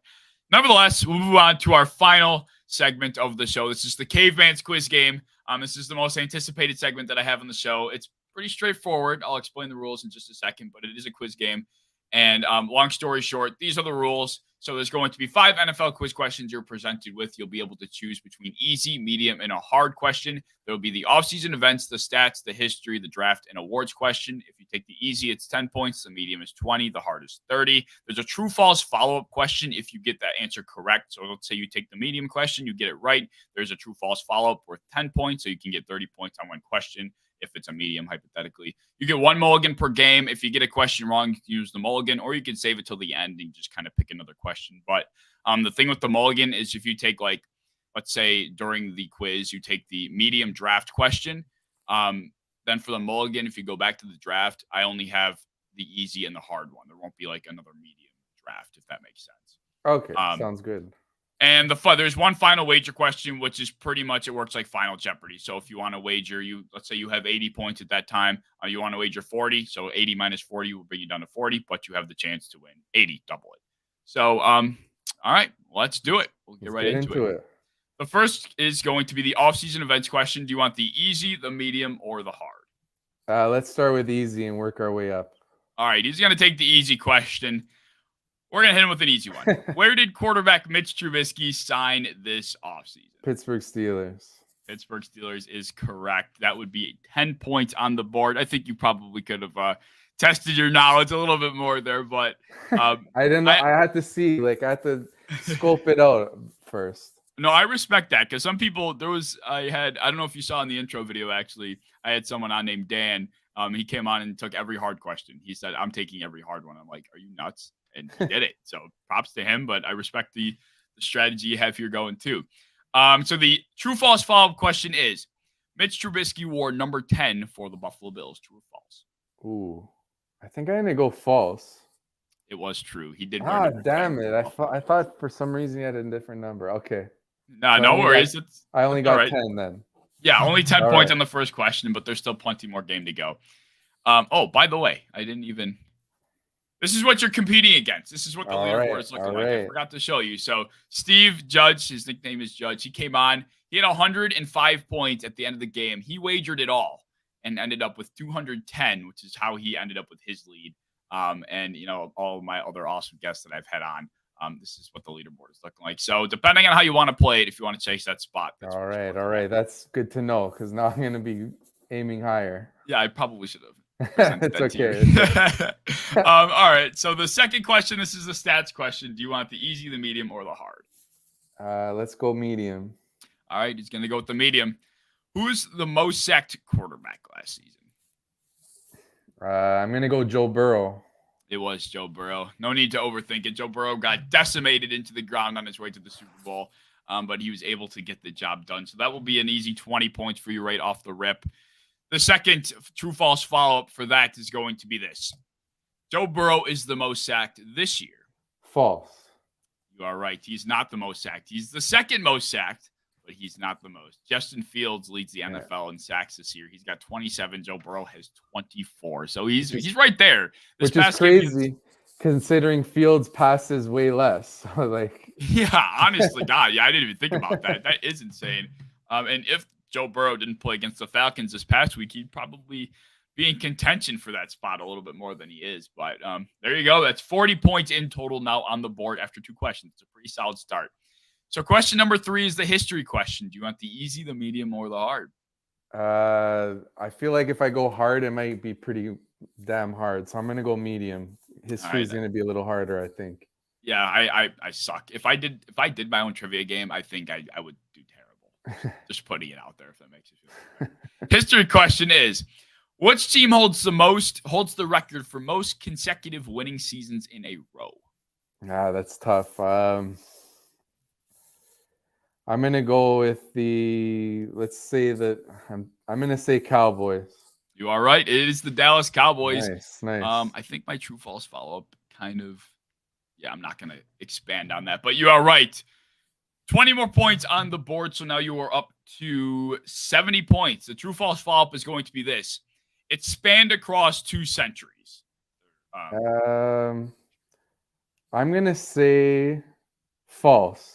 nevertheless, we'll move on to our final segment of the show. This is the Caveman's Quiz Game. This is the most anticipated segment that I have on the show. It's pretty straightforward. I'll explain the rules in just a second, but it is a quiz game. And long story short, these are the rules. So there's going to be 5 NFL quiz questions you're presented with. You'll be able to choose between easy, medium, and a hard question. There will be the offseason events, the stats, the history, the draft, and awards question. If you take the easy, it's 10 points. The medium is 20. The hard is 30. There's a true-false follow-up question if you get that answer correct. So let's say you take the medium question, you get it right. There's a true-false follow-up worth 10 points, so you can get 30 points on one question. If it's a medium, hypothetically, you get 1 mulligan per game. If you get a question wrong, you can use the mulligan, or you can save it till the end and just kind of pick another question. But the thing with the mulligan is if you take, like, let's say during the quiz, you take the medium draft question. Then for the mulligan, if you go back to the draft, I only have the easy and the hard one. There won't be like another medium draft, if that makes sense. Okay, sounds good. And there's one final wager question, which is pretty much, it works like Final Jeopardy. So if you want to wager, let's say you have 80 points at that time, you want to wager 40. So 80 minus 40 will bring you down to 40, but you have the chance to win 80, double it. So, all right, let's do it. We'll get right into it. The first is going to be the offseason events question. Do you want the easy, the medium, or the hard? Let's start with easy and work our way up. All right, he's going to take the easy question. We're going to hit him with an easy one. Where did quarterback Mitch Trubisky sign this offseason? Pittsburgh Steelers. Pittsburgh Steelers is correct. That would be 10 points on the board. I think you probably could have tested your knowledge a little bit more there, but I didn't. I had to see. I had to scope it out first. No, I respect that because some people. I don't know if you saw in the intro video. Actually, I had someone on named Dan. He came on and took every hard question. He said, "I'm taking every hard one." I'm like, "Are you nuts?" And he did it. So props to him, but I respect the strategy you have here going too. So the true-false follow-up question is, Mitch Trubisky wore number 10 for the Buffalo Bills. True or false? Ooh, I think I'm going to go false. It was true. He did wear number 10. Damn it. I thought for some reason he had a different number. Okay. No worries. I only got right. 10 then. Yeah, only 10 points on the first question, but there's still plenty more game to go. By the way, I didn't even This is what you're competing against. This is what the leaderboard is looking like. I forgot to show you. So Steve Judge, his nickname is Judge. He came on. He had 105 points at the end of the game. He wagered it all and ended up with 210, which is how he ended up with his lead. And, all of my other awesome guests that I've had on, this is what the leaderboard is looking like. So depending on how you want to play it, if you want to chase that spot. All right. That's good to know because now I'm going to be aiming higher. Yeah, I probably should have. It's okay. All right. So the second question, this is the stats question. Do you want the easy, the medium, or the hard? Let's go medium. All right. He's going to go with the medium. Who's the most sacked quarterback last season? I'm going to go Joe Burrow. It was Joe Burrow. No need to overthink it. Joe Burrow got decimated into the ground on his way to the Super Bowl, but he was able to get the job done. So that will be an easy 20 points for you right off the rip. The second true-false follow-up for that is going to be this. Joe Burrow is the most sacked this year. False. You are right. He's not the most sacked. He's the second most sacked, but he's not the most. Justin Fields leads the NFL in sacks this year. He's got 27. Joe Burrow has 24. So he's right there. Which is crazy considering Fields passes way less. So yeah, honestly, God, yeah, I didn't even think about that. That is insane. And if Joe Burrow didn't play against the Falcons this past week, he'd probably be in contention for that spot a little bit more than he is. But there you go. That's 40 points in total now on the board after 2 questions. It's a pretty solid start. So question number 3 is the history question. Do you want the easy, the medium, or the hard? I feel like if I go hard, it might be pretty damn hard. So I'm going to go medium. History is going to be a little harder, I think. Yeah, I suck. If I did my own trivia game, I think I would do terrible. Just putting it out there if that makes you feel better. History question is, which team holds the record for most consecutive winning seasons in a row? That's tough. I'm gonna go with let's say that I'm gonna say Cowboys. You are right. It is the Dallas Cowboys. Nice. I think my true false follow-up kind of, I'm not gonna expand on that, but you are right. 20 more points on the board, so now you are up to 70 points. The true false follow-up is going to be this. It spanned across 2 centuries. I'm gonna say false.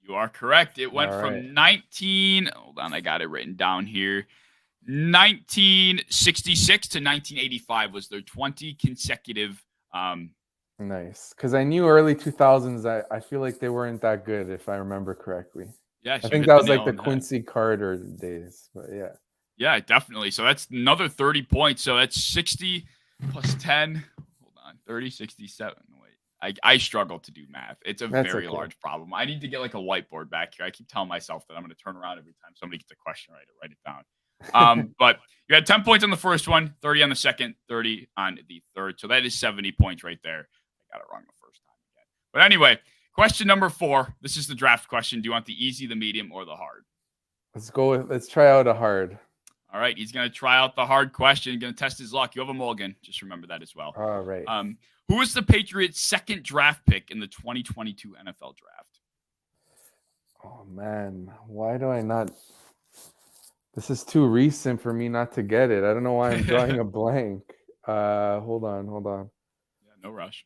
You are correct. It went from hold on, I got it written down here. 1966 to 1985 was their 20 consecutive. Nice. Because I knew early 2000s, I feel like they weren't that good, if I remember correctly. Yeah, I think that was like the Quincy Carter days, but yeah. Yeah, definitely. So that's another 30 points. So that's 60 plus 10. Hold on. 30, 67. Wait, I struggle to do math. It's a very large problem. I need to get like a whiteboard back here. I keep telling myself that I'm going to turn around every time somebody gets a question right and write it down. But you had 10 points on the first one, 30 on the second, 30 on the third. So that is 70 points right there. I got it wrong the first time again. But anyway, question number 4. This is the draft question. Do you want the easy, the medium, or the hard? Let's try out a hard. All right, he's going to try out the hard question. Going to test his luck. You have a mulligan. Just remember that as well. All right. Who was the Patriots' second draft pick in the 2022 NFL draft? Oh, man. Why do I not? This is too recent for me not to get it. I don't know why I'm drawing a blank. Hold on. Yeah, no rush.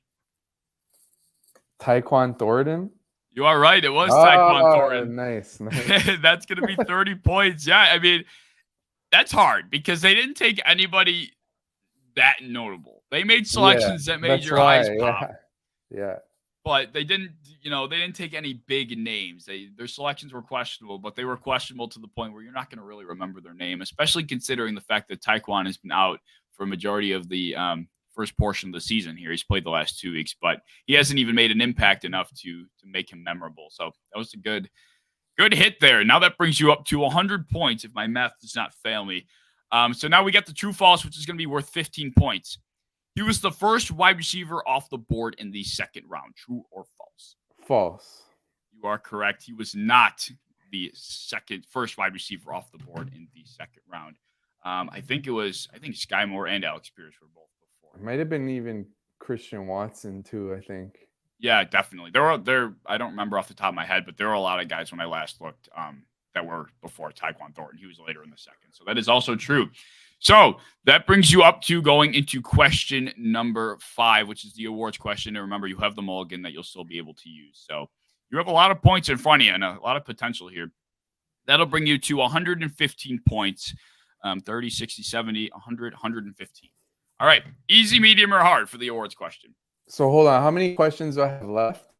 Tyquan Thornton? You are right. It was Tyquan Thornton. Nice. That's going to be 30 points. Yeah, I mean, that's hard because they didn't take anybody that notable. They made selections that made your eyes pop. Yeah. But they didn't, they didn't take any big names. Their selections were questionable, but they were questionable to the point where you're not going to really remember their name, especially considering the fact that Tyquan has been out for a majority of the first portion of the season here. He's played the last 2 weeks, but he hasn't even made an impact enough to make him memorable. So that was a good hit there. Now that brings you up to 100 points if my math does not fail me. So now we got the true false, which is going to be worth 15 points. He was the first wide receiver off the board in the second round. True or false? False. You are correct. He was not the first wide receiver off the board in the second round. I think Sky Moore and Alex Pierce were both before. It might have been even Christian Watson too, I think. Yeah, definitely. There. I don't remember off the top of my head, but there were a lot of guys when I last looked that were before Tyquan Thornton. He was later in the second. So that is also true. So that brings you up to going into question number 5, which is the awards question. And remember, you have the mulligan that you'll still be able to use. So you have a lot of points in front of you and a lot of potential here. That'll bring you to 115 points, 30, 60, 70, 100, 115. All right. Easy, medium, or hard for the awards question. So hold on. How many questions do I have left?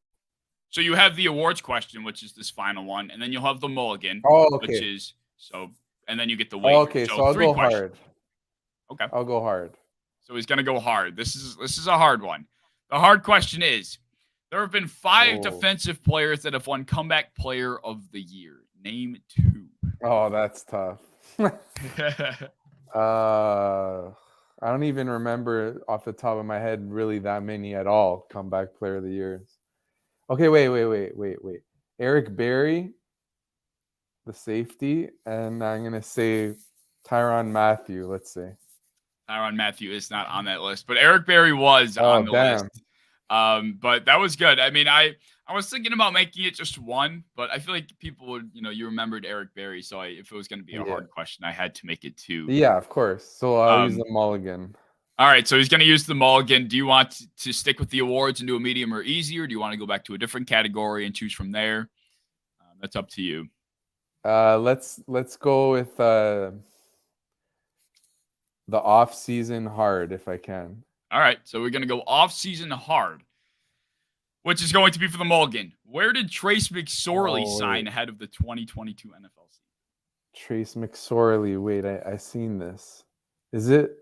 So you have the awards question, which is this final one, and then you'll have the mulligan, which is and then you get the weight. Okay, so I'll go hard. Okay. I'll go hard. So he's gonna go hard. This is a hard one. The hard question is: there have been 5 defensive players that have won Comeback Player of the Year. Name 2. Oh, that's tough. I don't even remember off the top of my head really that many at all. Comeback Player of the Years. Okay, wait. Eric Berry, the safety, and I'm gonna say Tyrann Mathieu. Let's say Tyrann Mathieu is not on that list, but Eric Berry was on the list. But that was good. I mean, I was thinking about making it just one, but I feel like people would, you remembered Eric Berry, so if it was going to be a hard question, I had to make it 2. Yeah, of course. So I'll use the mulligan. All right, so he's going to use the mulligan. Do you want to stick with the awards and do a medium or easy, or do you want to go back to a different category and choose from there? That's up to you. Let's go with the off-season hard if I can. All right, so we're going to go off-season hard, which is going to be for the mulligan. Where did Trace McSorley sign ahead of the 2022 NFL season? Trace McSorley. Wait, I seen this. Is it?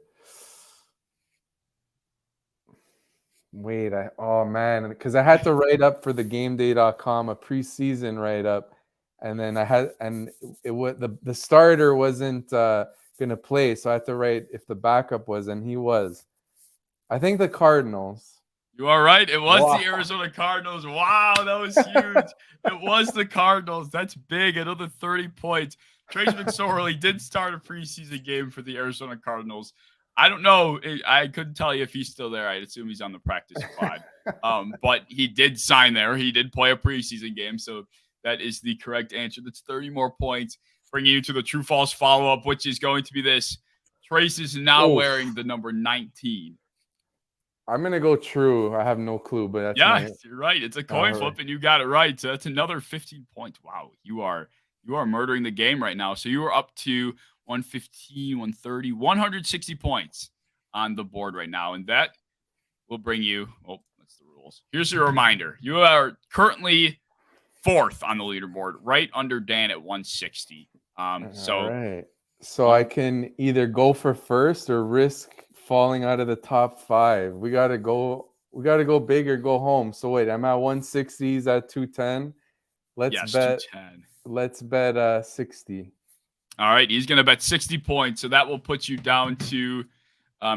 Wait, because I had to write up for the GameDay.com a preseason write up, and then the starter wasn't gonna play, so I had to write if the backup was, and he was. I think the Cardinals. You are right. It was the Arizona Cardinals. Wow, that was huge. It was the Cardinals. That's big. Another 30 points. Trace McSorley did start a preseason game for the Arizona Cardinals. I don't know. I couldn't tell you if he's still there. I'd assume he's on the practice squad. But he did sign there. He did play a preseason game. So that is the correct answer. That's 30 more points, bringing you to the true-false follow-up, which is going to be this. Trace is now wearing the number 19. I'm going to go true. I have no clue, but that's you're right. It's a coin flip, and you got it right. So that's another 15 points. Wow, you are murdering the game right now. So you are up to 115, 130, 160 points on the board right now. And that will bring you, that's the rules. Here's your reminder. You are currently 4th on the leaderboard, right under Dan at 160. So I can either go for first or risk falling out of the top 5. We gotta go big or go home. So wait, I'm at 160, he's at 210. Let's bet 210. Let's bet 60. All right, he's going to bet 60 points, so that will put you down to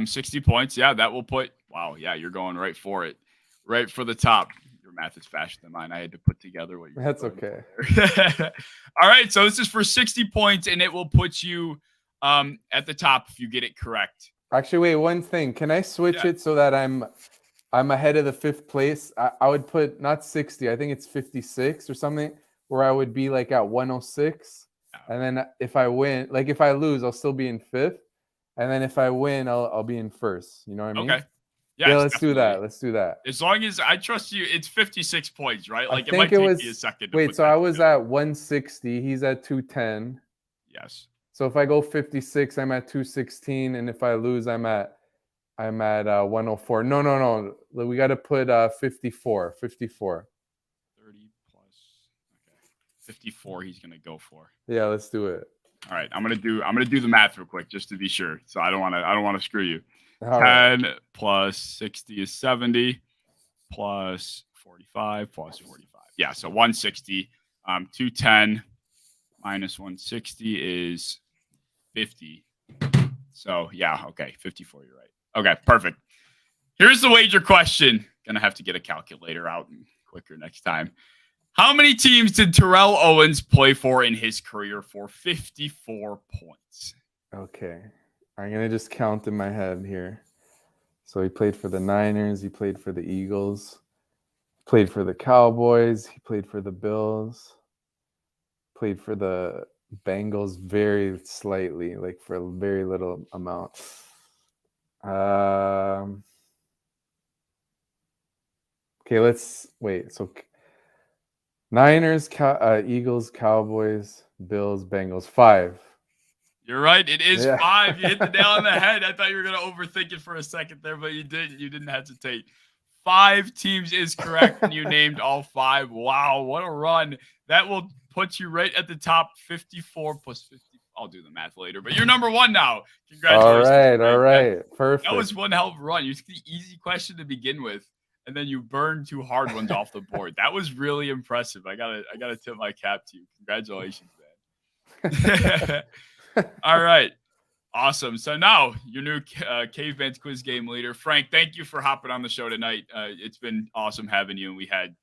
60 points. Yeah, that will put – wow, yeah, you're going right for it, right for the top. Your math is faster than mine. I had to put together what you're That's okay. All right, so this is for 60 points, and it will put you at the top if you get it correct. Actually, wait, one thing. Can I switch it so that I'm ahead of the 5th place? I would put not 60. I think it's 56 or something, where I would be like at 106. And then if I win, like if I lose, I'll still be in 5th. And then if I win, I'll be in 1st. You know what I mean? Okay. Yeah, let's do that. Let's do that. As long as I trust you, it's 56 points, right? Like it might take me a second. Wait, so I was at 160. He's at 210. Yes. So if I go 56, I'm at 216. And if I lose, I'm at 104. No. We got to put 54. 54. 54 he's going to go for. Yeah, let's do it. All right, I'm going to do the math real quick just to be sure. So I don't want to screw you. All 10 right. plus 60 is 70 plus 45 plus 45. Yeah, so 160. 210 minus 160 is 50. So, yeah, okay, 54, you're right. Okay, perfect. Here's the wager question. Going to have to get a calculator out quicker next time. How many teams did Terrell Owens play for in his career for 54 points? Okay. I'm going to just count in my head here. So he played for the Niners. He played for the Eagles. Played for the Cowboys. He played for the Bills. Played for the Bengals very slightly, like for a very little amount. Okay, let's wait. So Niners, Eagles, Cowboys, Bills, Bengals. 5. You're right. It is Yeah. 5. You hit the nail on the head. I thought you were going to overthink it for a second there, but you didn't. You didn't hesitate. 5 teams is correct, and you named all 5. Wow, what a run. That will put you right at the top. 54 plus 50. I'll do the math later, but you're number 1 now. Congratulations. All right. Perfect. That was one hell of a run. You took the easy question to begin with, and then you burned 2 hard ones off the board. That was really impressive. I gotta tip my cap to you. Congratulations, man. All right. Awesome. So now your new Caveman's quiz game leader, Frank. Thank you for hopping on the show tonight. It's been awesome having you, and we had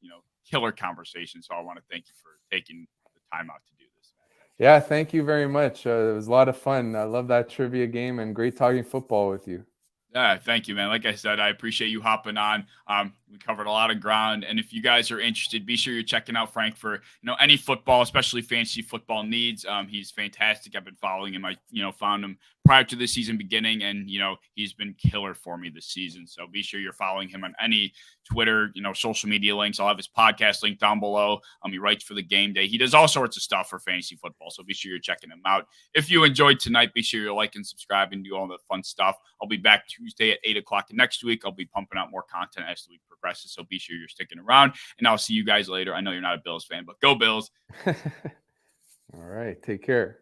killer conversation. So I want to thank you for taking the time out to do this. Yeah, thank you very much. It was a lot of fun. I love that trivia game and great talking football with you. Yeah, thank you, man. Like I said, I appreciate you hopping on. We covered a lot of ground, and if you guys are interested, be sure you're checking out Frank for any football, especially fantasy football needs. He's fantastic. I've been following him. I found him prior to the season beginning, and he's been killer for me this season. So be sure you're following him on any Twitter, social media links. I'll have his podcast link down below. He writes for the Game Day. He does all sorts of stuff for fantasy football. So be sure you're checking him out. If you enjoyed tonight, be sure you like and subscribe and do all the fun stuff. I'll be back Tuesday at 8 o'clock next week. I'll be pumping out more content as the week progresses. So be sure you're sticking around, and I'll see you guys later. I know you're not a Bills fan, but go Bills. All right. Take care.